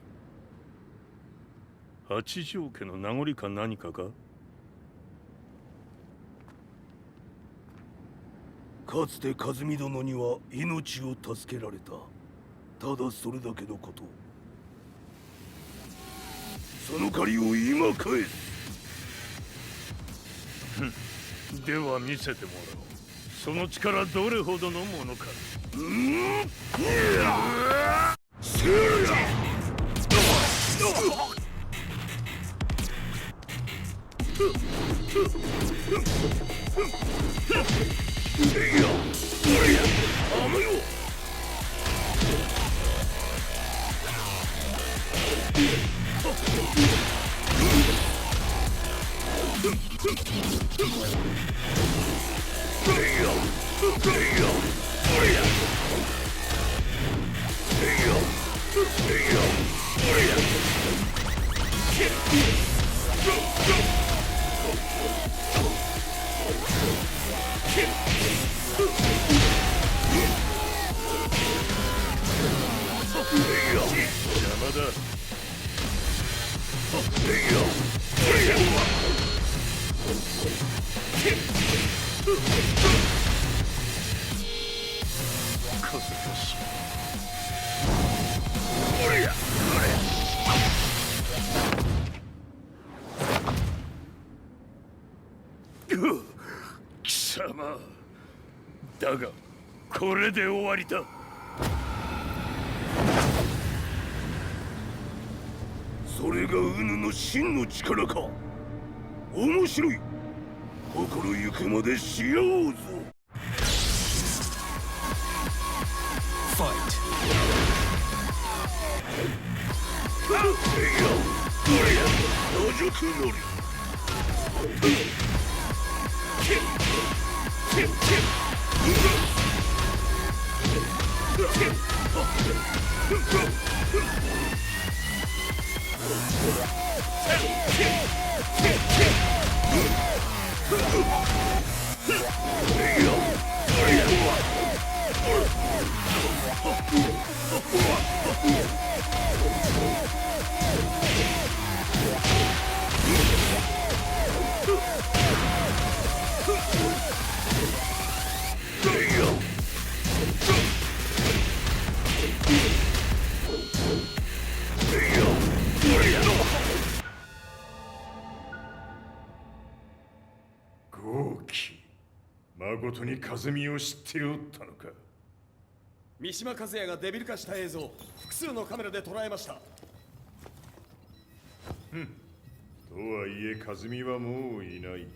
八条家の名残か何かか？かつて和美殿には命を助けられた。ただそれだけのこと。その借りを今返す。では見せてもらおう。その力どれほどのものか。貴様だがこれで終わりだ。それがウヌの真の力か。面白い。心ゆくまでしようぞ。まことに和美を知っておったのか。三島和也がデビル化した映像、複数のカメラで捉えました。とはいえ和美はもういない。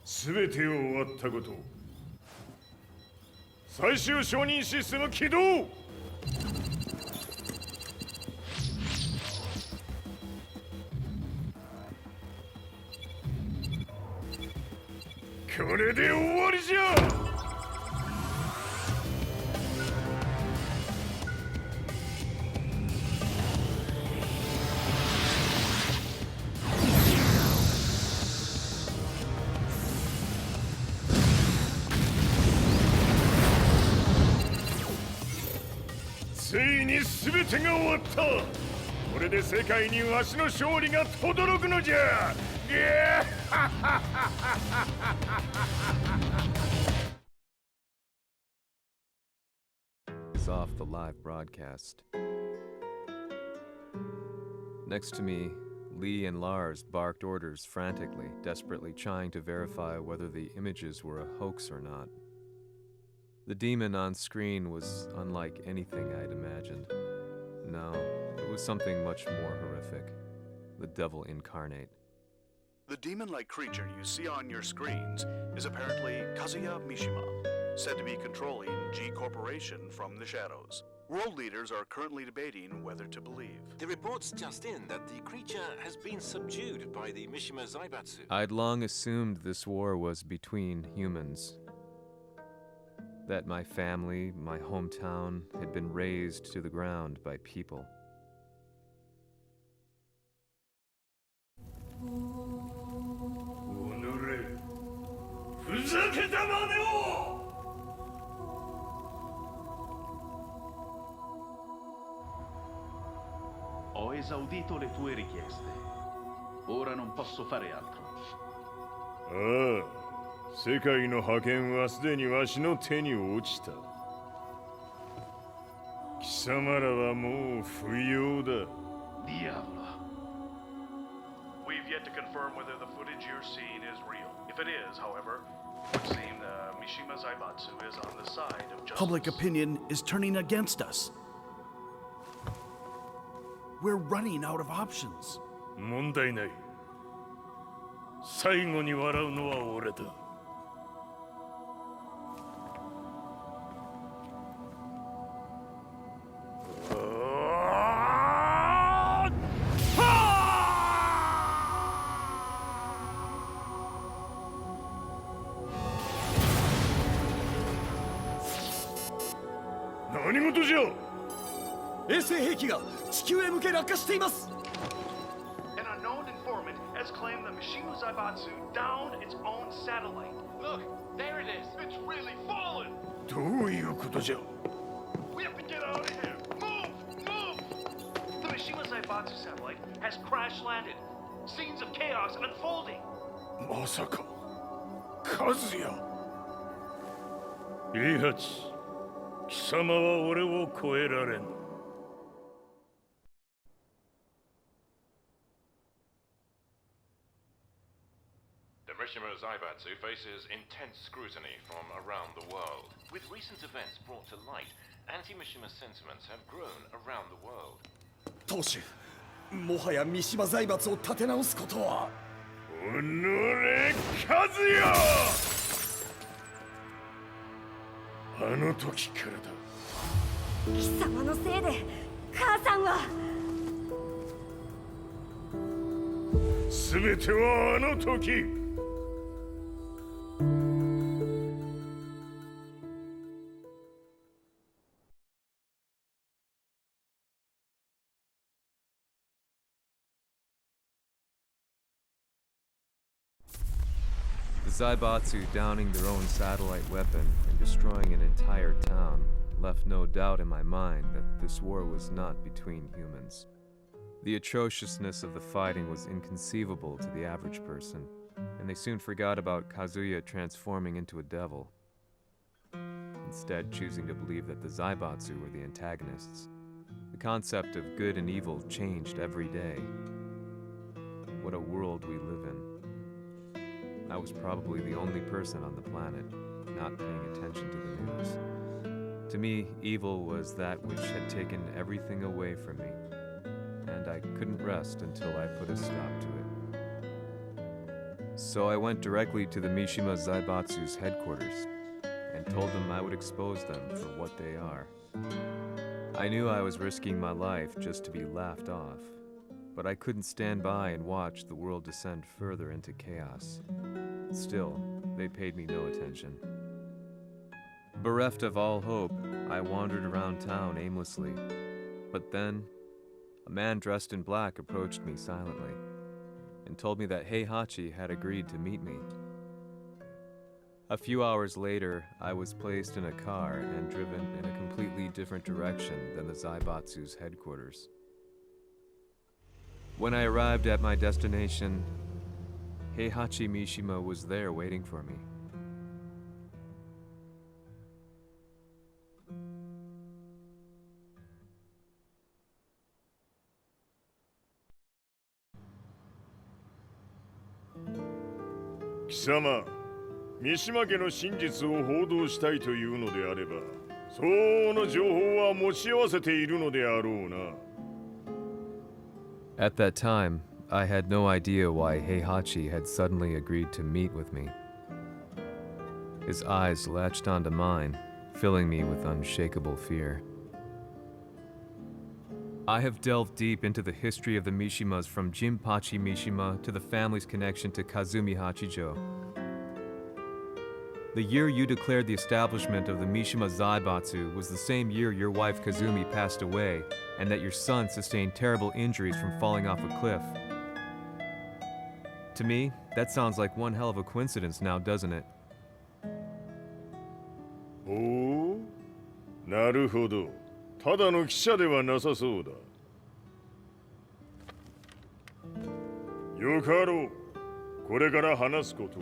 全てを終わったこと。最終承認システム起動。これで終わりじゃ。ついに全てが終わった。これで世界にわしの勝利が轟くのじゃ。Is off the live broadcast. Next to me, Lee and Lars barked orders frantically, desperately trying to verify whether the images were a hoax or not. The demon on screen was unlike anything I'd imagined. No, it was something much more horrific. The devil incarnate. The demon-like creature you see on your screens is apparently Kazuya Mishima, said to be controlling G Corporation from the shadows. World leaders are currently debating whether to believe. The report's just in that the creature has been subdued by the Mishima Zaibatsu. I'd long assumed this war was between humans. That my family, my hometown, had been razed to the ground by people. Ho esaudito le tue richieste. Ora non posso fare altro. 世界の覇権はすでにわしの手に落ちた。貴様らはもう不要だ。Diavolo. We've yet to confirm whether the footage you're seeing is real. If it is, however, it would seem Mishima Zaibatsu is on the side of justice. Public opinion is turning against us. We're running out of options. 問題ない。最後に笑うのは俺だ。何事じゃ。衛星兵器が地球へ向け落下しています。An unknown informant has claimed the Mishima Zaibatsu downed its own satellite. Look, there it is. It's really fallen. どういうことじゃ。We have to get out of here. Move! The Mishima Zaibatsu satellite has crash landed. Scenes of chaos unfolding. まさか、和也。イハチ、貴様は俺を超えられん。The Mishima Zaibatsu faces intense scrutiny from around the world. With recent events brought to light, anti-Mishima sentiments have grown around the world. 当主、もはや三島財閥を立て直すことは。おのれ、和也！あの時からだ。貴様のせいで母さんは。全てはあの時。The Zaibatsu downing their own satellite weapon and destroying an entire town left no doubt in my mind that this war was not between humans. The atrociousness of the fighting was inconceivable to the average person, and they soon forgot about Kazuya transforming into a devil, instead choosing to believe that the Zaibatsu were the antagonists. The concept of good and evil changed every day. What a world we live in. I was probably the only person on the planet, not paying attention to the news. To me, evil was that which had taken everything away from me, and I couldn't rest until I put a stop to it. So I went directly to the Mishima Zaibatsu's headquarters and told them I would expose them for what they are. I knew I was risking my life just to be laughed off, but I couldn't stand by and watch the world descend further into chaos. Still, they paid me no attention. Bereft of all hope, I wandered around town aimlessly. But then, a man dressed in black approached me silently and told me that Heihachi had agreed to meet me. A few hours later, I was placed in a car and driven in a completely different direction than the Zaibatsu's headquarters. When I arrived at my destination, Heihachi Mishima was there waiting for me. "貴様、三島家の真実を報道したいというのであれば、相応の情報は持ち合わせているのであろうな." At that time, I had no idea why Heihachi had suddenly agreed to meet with me. His eyes latched onto mine, filling me with unshakable fear. I have delved deep into the history of the Mishimas from Jinpachi Mishima to the family's connection to Kazumi Hachijo. The year you declared the establishment of the Mishima Zaibatsu was the same year your wife Kazumi passed away, and that your son sustained terrible injuries from falling off a cliff. To me, that sounds like one hell of a coincidence now, doesn't it? おお、なるほど。ただの記者ではなさそうだ。よかろう。これから話すこと、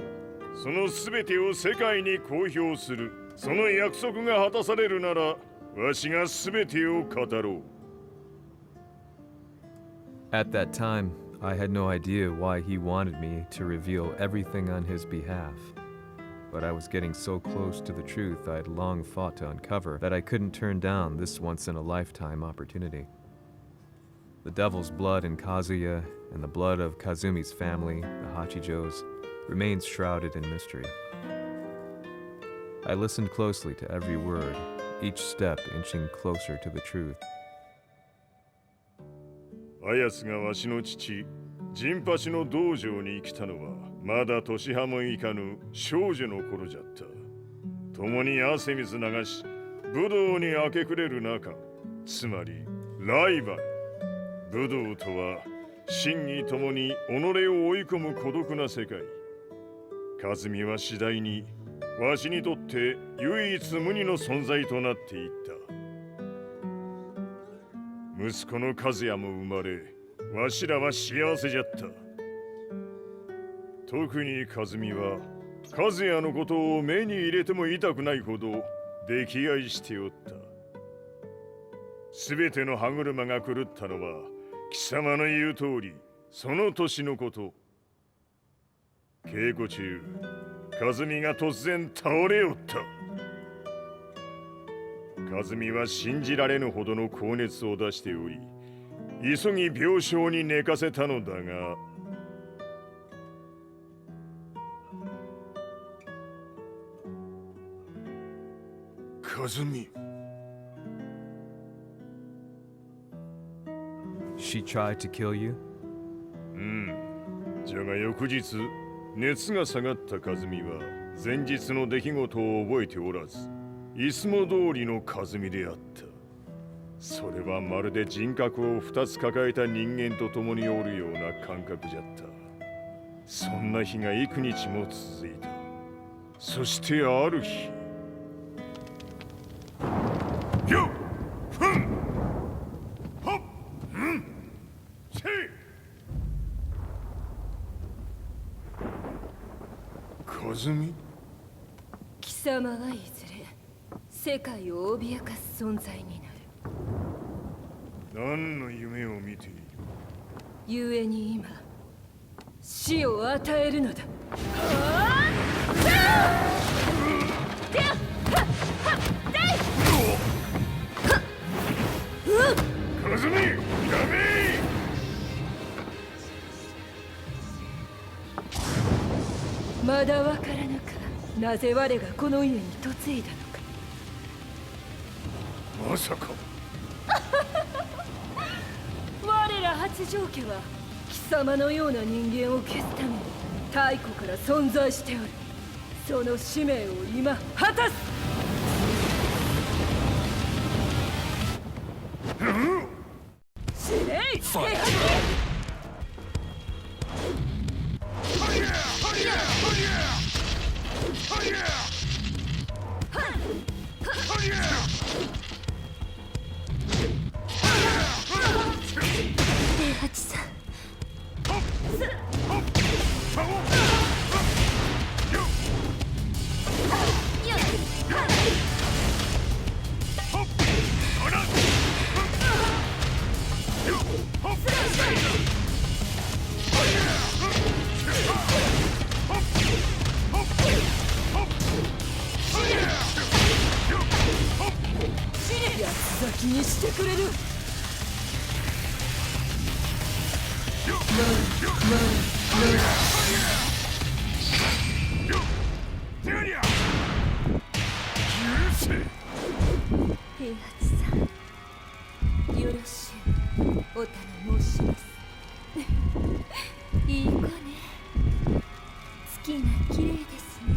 そのすべてを世界に公表する。その約束が果たされるなら、わしがすべてを語ろう。At that time, I had no idea why he wanted me to reveal everything on his behalf. But I was getting so close to the truth I'd long fought to uncover that I couldn't turn down this once-in-a-lifetime opportunity. The devil's blood in Kazuya and the blood of Kazumi's family, the Hachijos, remains shrouded in mystery. I listened closely to every word, each step inching closer to the truth. あやつがわしの父、ジンパチの道場に来たのは、まだ年端もいかぬ少女の頃じゃった。共に汗水流し、武道に明け暮れる中、つまりライバル。武道とは、真偽ともに己を追い込む孤独な世界。和美は次第に、わしにとって唯一無二の存在となっていった。息子の和也も生まれ、わしらは幸せじゃった。特に和美は、和也のことを目に入れても痛くないほど溺愛しておった。すべての歯車が狂ったのは、貴様の言う通り、その年のこと。稽古中、和美が突然倒れおった。和美は信じられぬほどの高熱を出しており、急ぎ病床に寝かせたのだが、和美。She tried to kill you? じゃが翌日、熱が下がった和美は前日の出来事を覚えておらず、いつも通りの和美であった。それはまるで人格を2つ抱えた人間と共におるような感覚じゃった。そんな日が幾日も続いた。そしてある日、よっふんほっうんせい和美。貴様はいずれ世界を脅かす存在になる。何の夢を見ている？故に今死を与えるのだ。カズミ、やめまだわからぬか。なぜ我がこの家に嫁いだのか。まさか我ら八丈家は貴様のような人間を消すために太古から存在しておる。その使命を今果たす。司令平八。平八さん。八つ咲きにしてくれる。平八さん、よろしゅうお頼申します。いい子ね。月が綺麗ですね。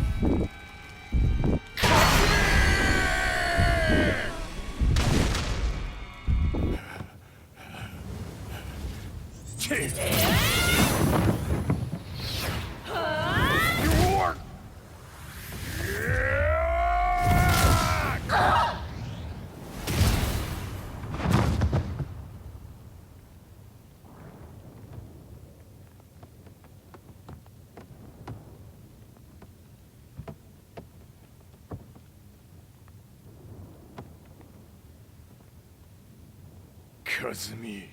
カズミ。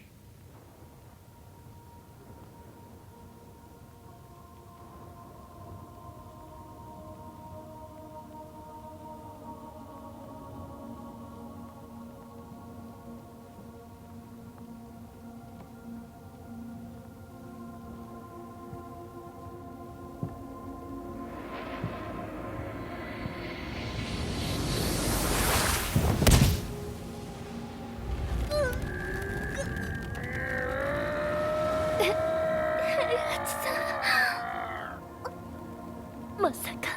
まさか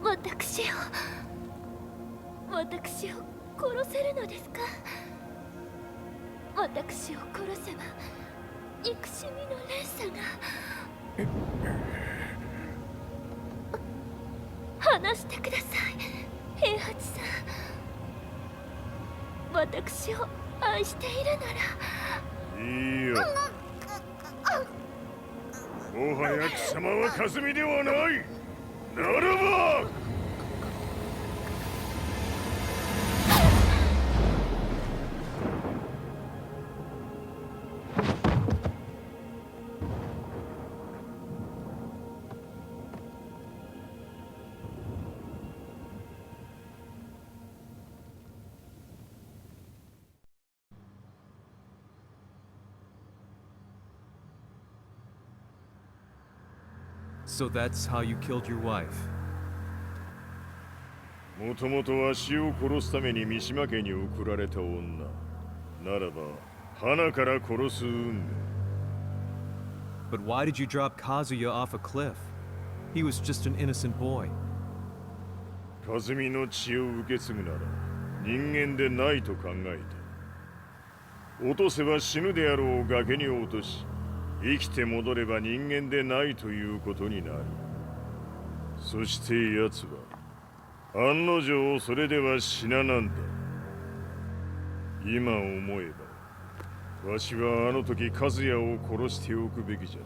私を殺せるのですか。私を殺せば憎しみの連鎖が。話してください、平八さん。私を愛しているなら。いいよ。もはや貴様はカズミではない。ならばSo that's how you killed your wife. もともとわしを殺すために三島家に送られた女。ならば、花から殺す運命。But why did you drop Kazuya off a cliff? He was just an innocent boy. カズミの血を受け継ぐなら人間でないと考えた。落とせば死ぬであろう崖に落とし、生きて戻れば人間でないということになる。そして奴は案の定それでは死ななんだ。今思えばわしはあの時和也を殺しておくべきじゃっ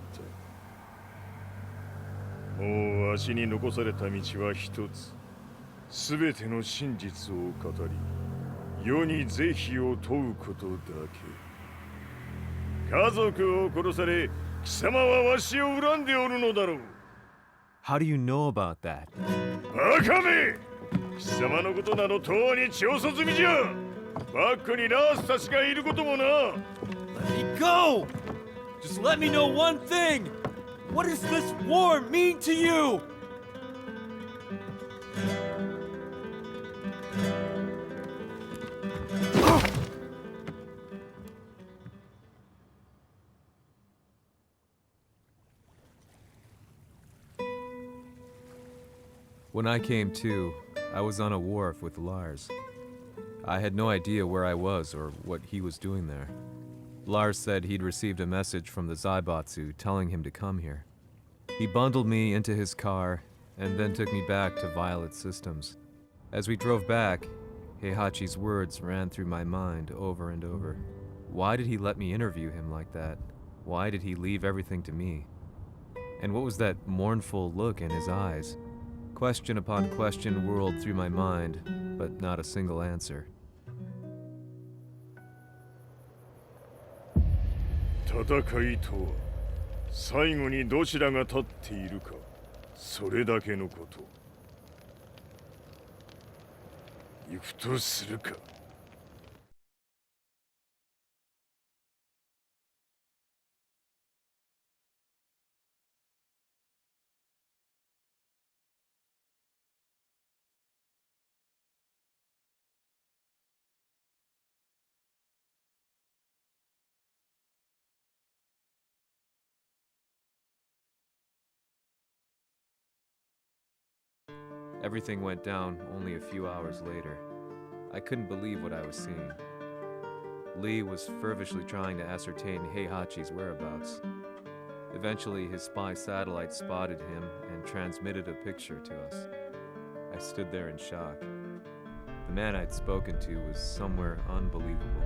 た。もうわしに残された道は一つ。すべての真実を語り世に是非を問うことだけ。家族を殺され貴様はわしを恨んでおるのだろう。 How do you know about that? バカめ！貴様のことなどとうに調査済みじゃ。バックにラースたちがいることもな。 Let me go! Just let me know one thing! What does this war mean to you? When I came to, I was on a wharf with Lars. I had no idea where I was or what he was doing there. Lars said he'd received a message from the Zaibatsu telling him to come here. He bundled me into his car and then took me back to Violet Systems. As we drove back, Heihachi's words ran through my mind over and over. Why did he let me interview him like that? Why did he leave everything to me? And what was that mournful look in his eyes? Question upon question whirled through my mind, but not a single answer. 戦いとは最後にどちらが立っているか、それだけのこと。行くとするか。Everything went down only a few hours later. I couldn't believe what I was seeing. Lee was feverishly trying to ascertain Heihachi's whereabouts. Eventually, his spy satellite spotted him and transmitted a picture to us. I stood there in shock. The man I'd spoken to was somewhere unbelievable.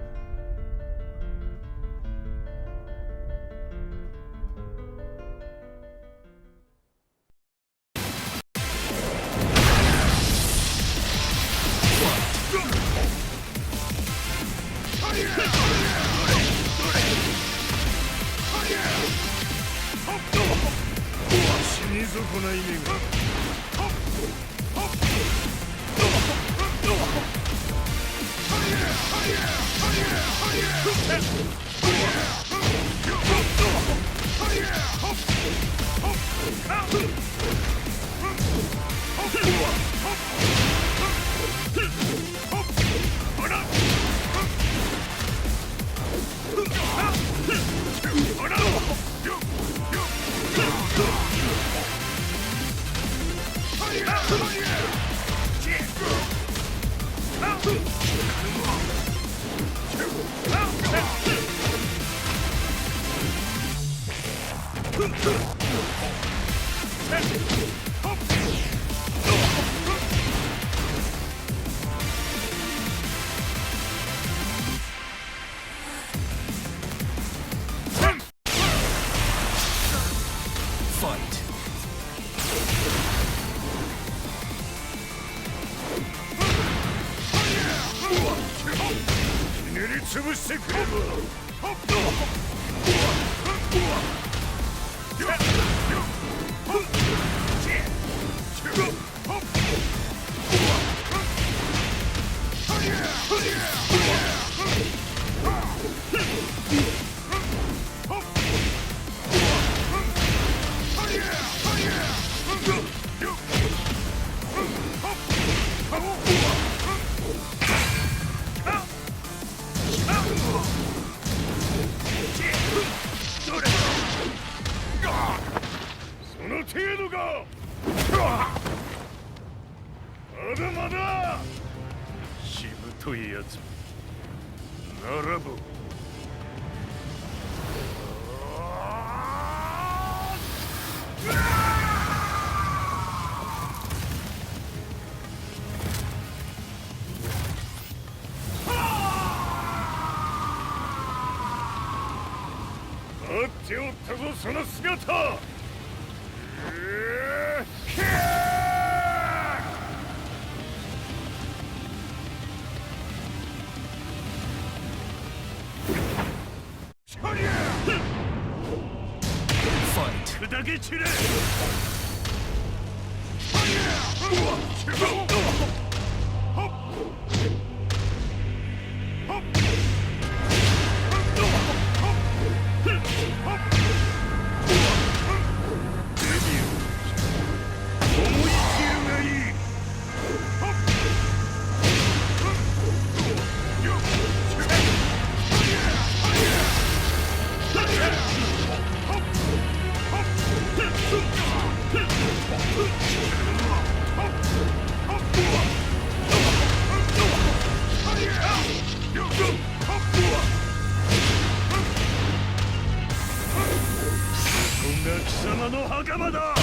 が貴様の袴だ。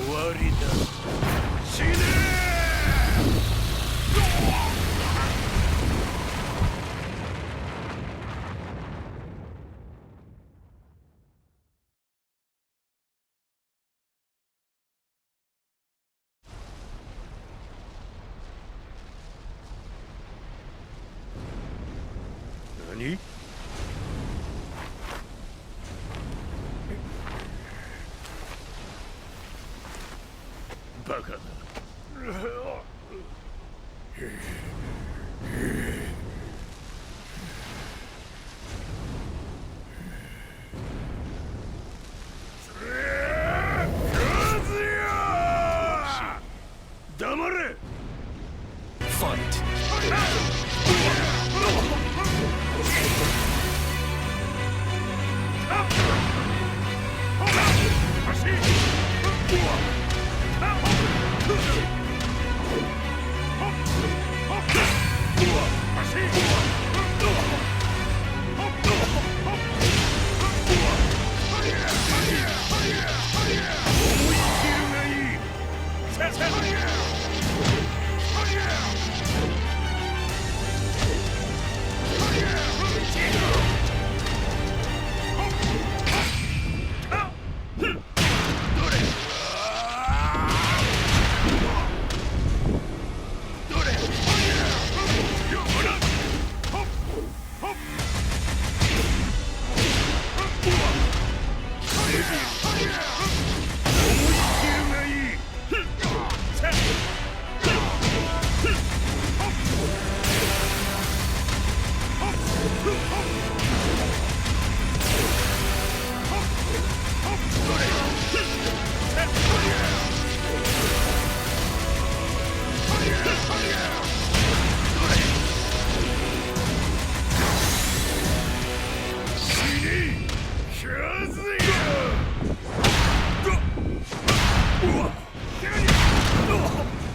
終わりだ。死ね何？バカだ。黙れ。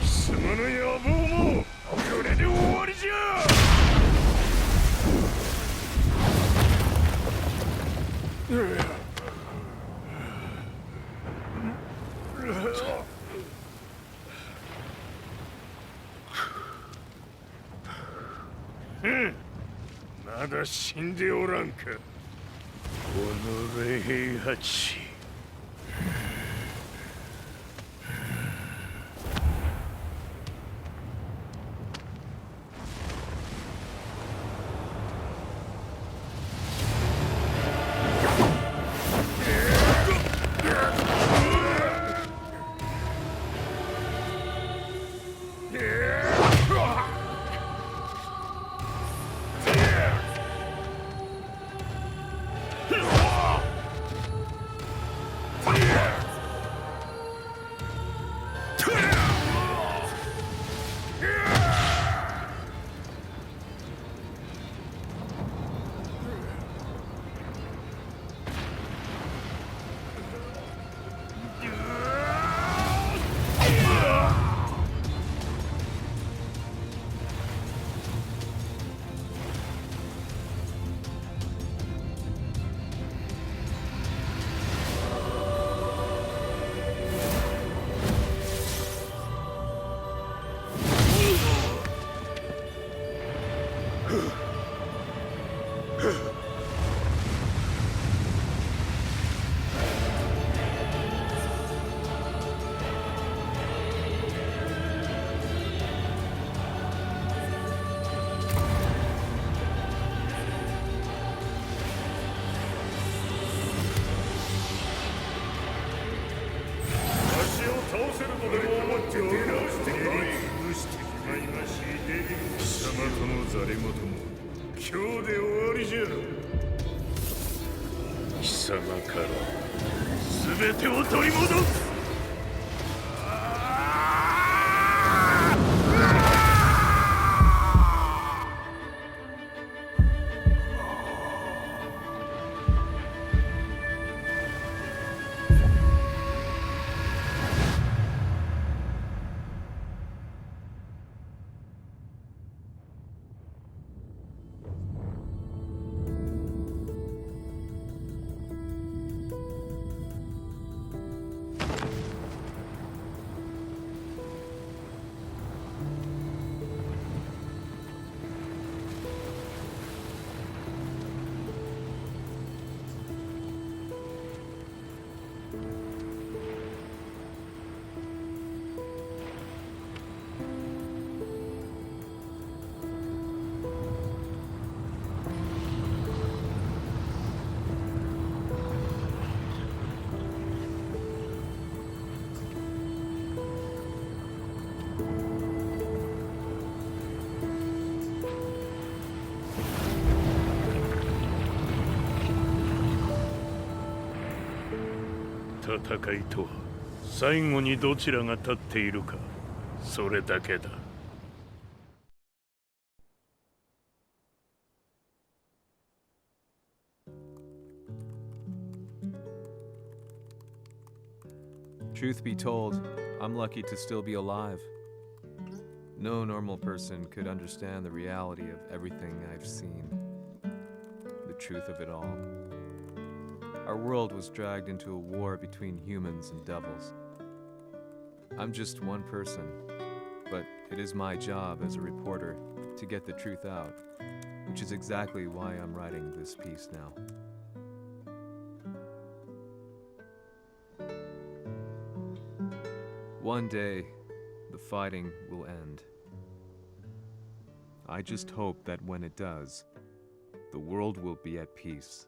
貴様の野望もこれで終わりじゃ。まだ死んでおらんか。おのれ平八。貴様から全てを取り戻す。戦いとは最後にどちらが立っているか、それだけだ。Truth be told, I'm lucky to still be alive. No normal person could understand the reality of everything I've seen. The truth of it all. Our world was dragged into a war between humans and devils. I'm just one person, but it is my job as a reporter to get the truth out, which is exactly why I'm writing this piece now. One day, the fighting will end. I just hope that when it does, the world will be at peace.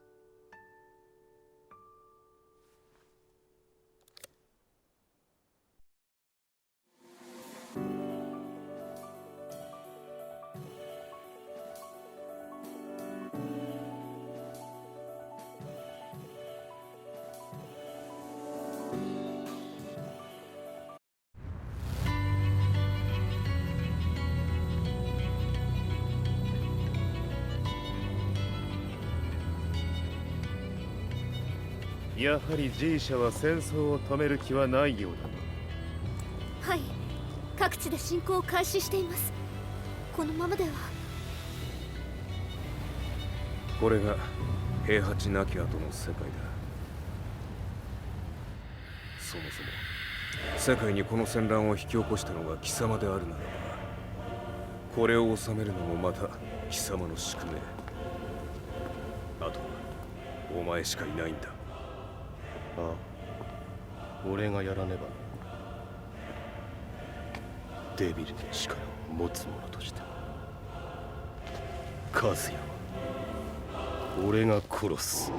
G やはり G 社は戦争を止める気はないようだな。はい、各地で侵攻を開始しています。このままでは。これが平八なき後の世界だ。そもそも世界にこの戦乱を引き起こしたのが貴様であるならば、これを収めるのもまた貴様の宿命。あとはお前しかいないんだ。ああ、俺がやらねばな。デビルの力を持つ者として和也は俺が殺す。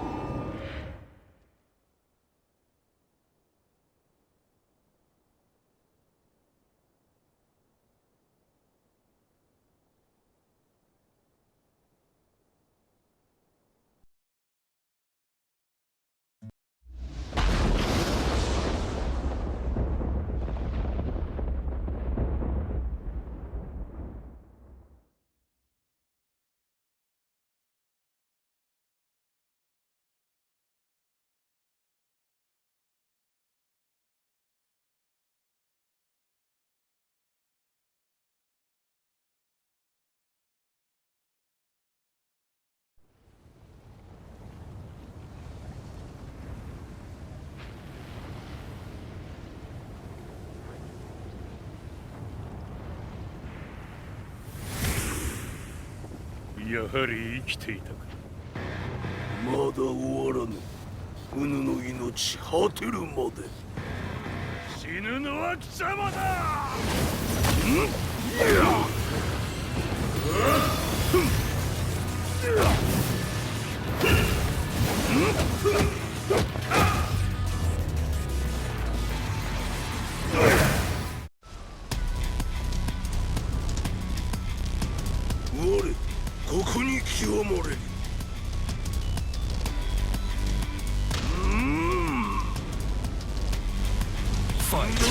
やはり生きていたか。まだ終わらぬ。うぬの命果てるまで。死ぬのは貴様だ。我ここに清盛れる。ファイト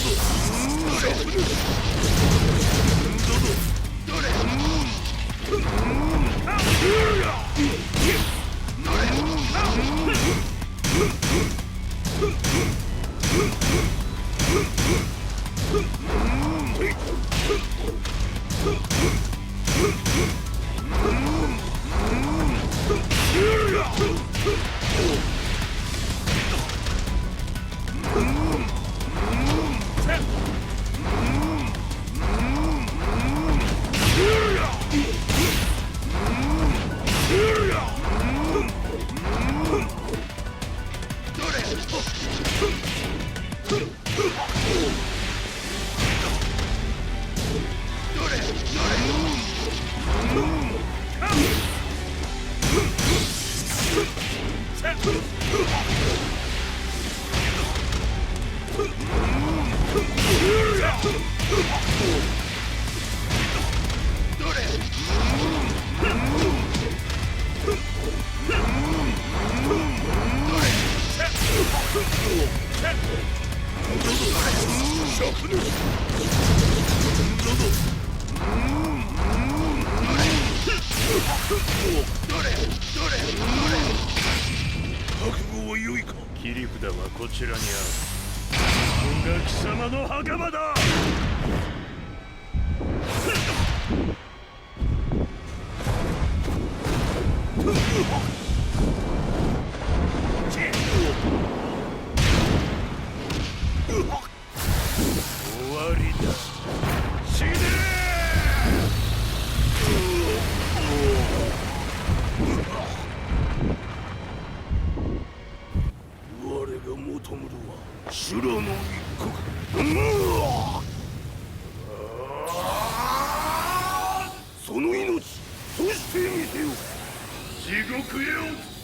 覚悟は良いか。切り札はこちらにある。ここが貴様の袴だ。終わりだ。死ね我が求むるは修羅の一刻。その命、そして見せよ。地獄へ落ち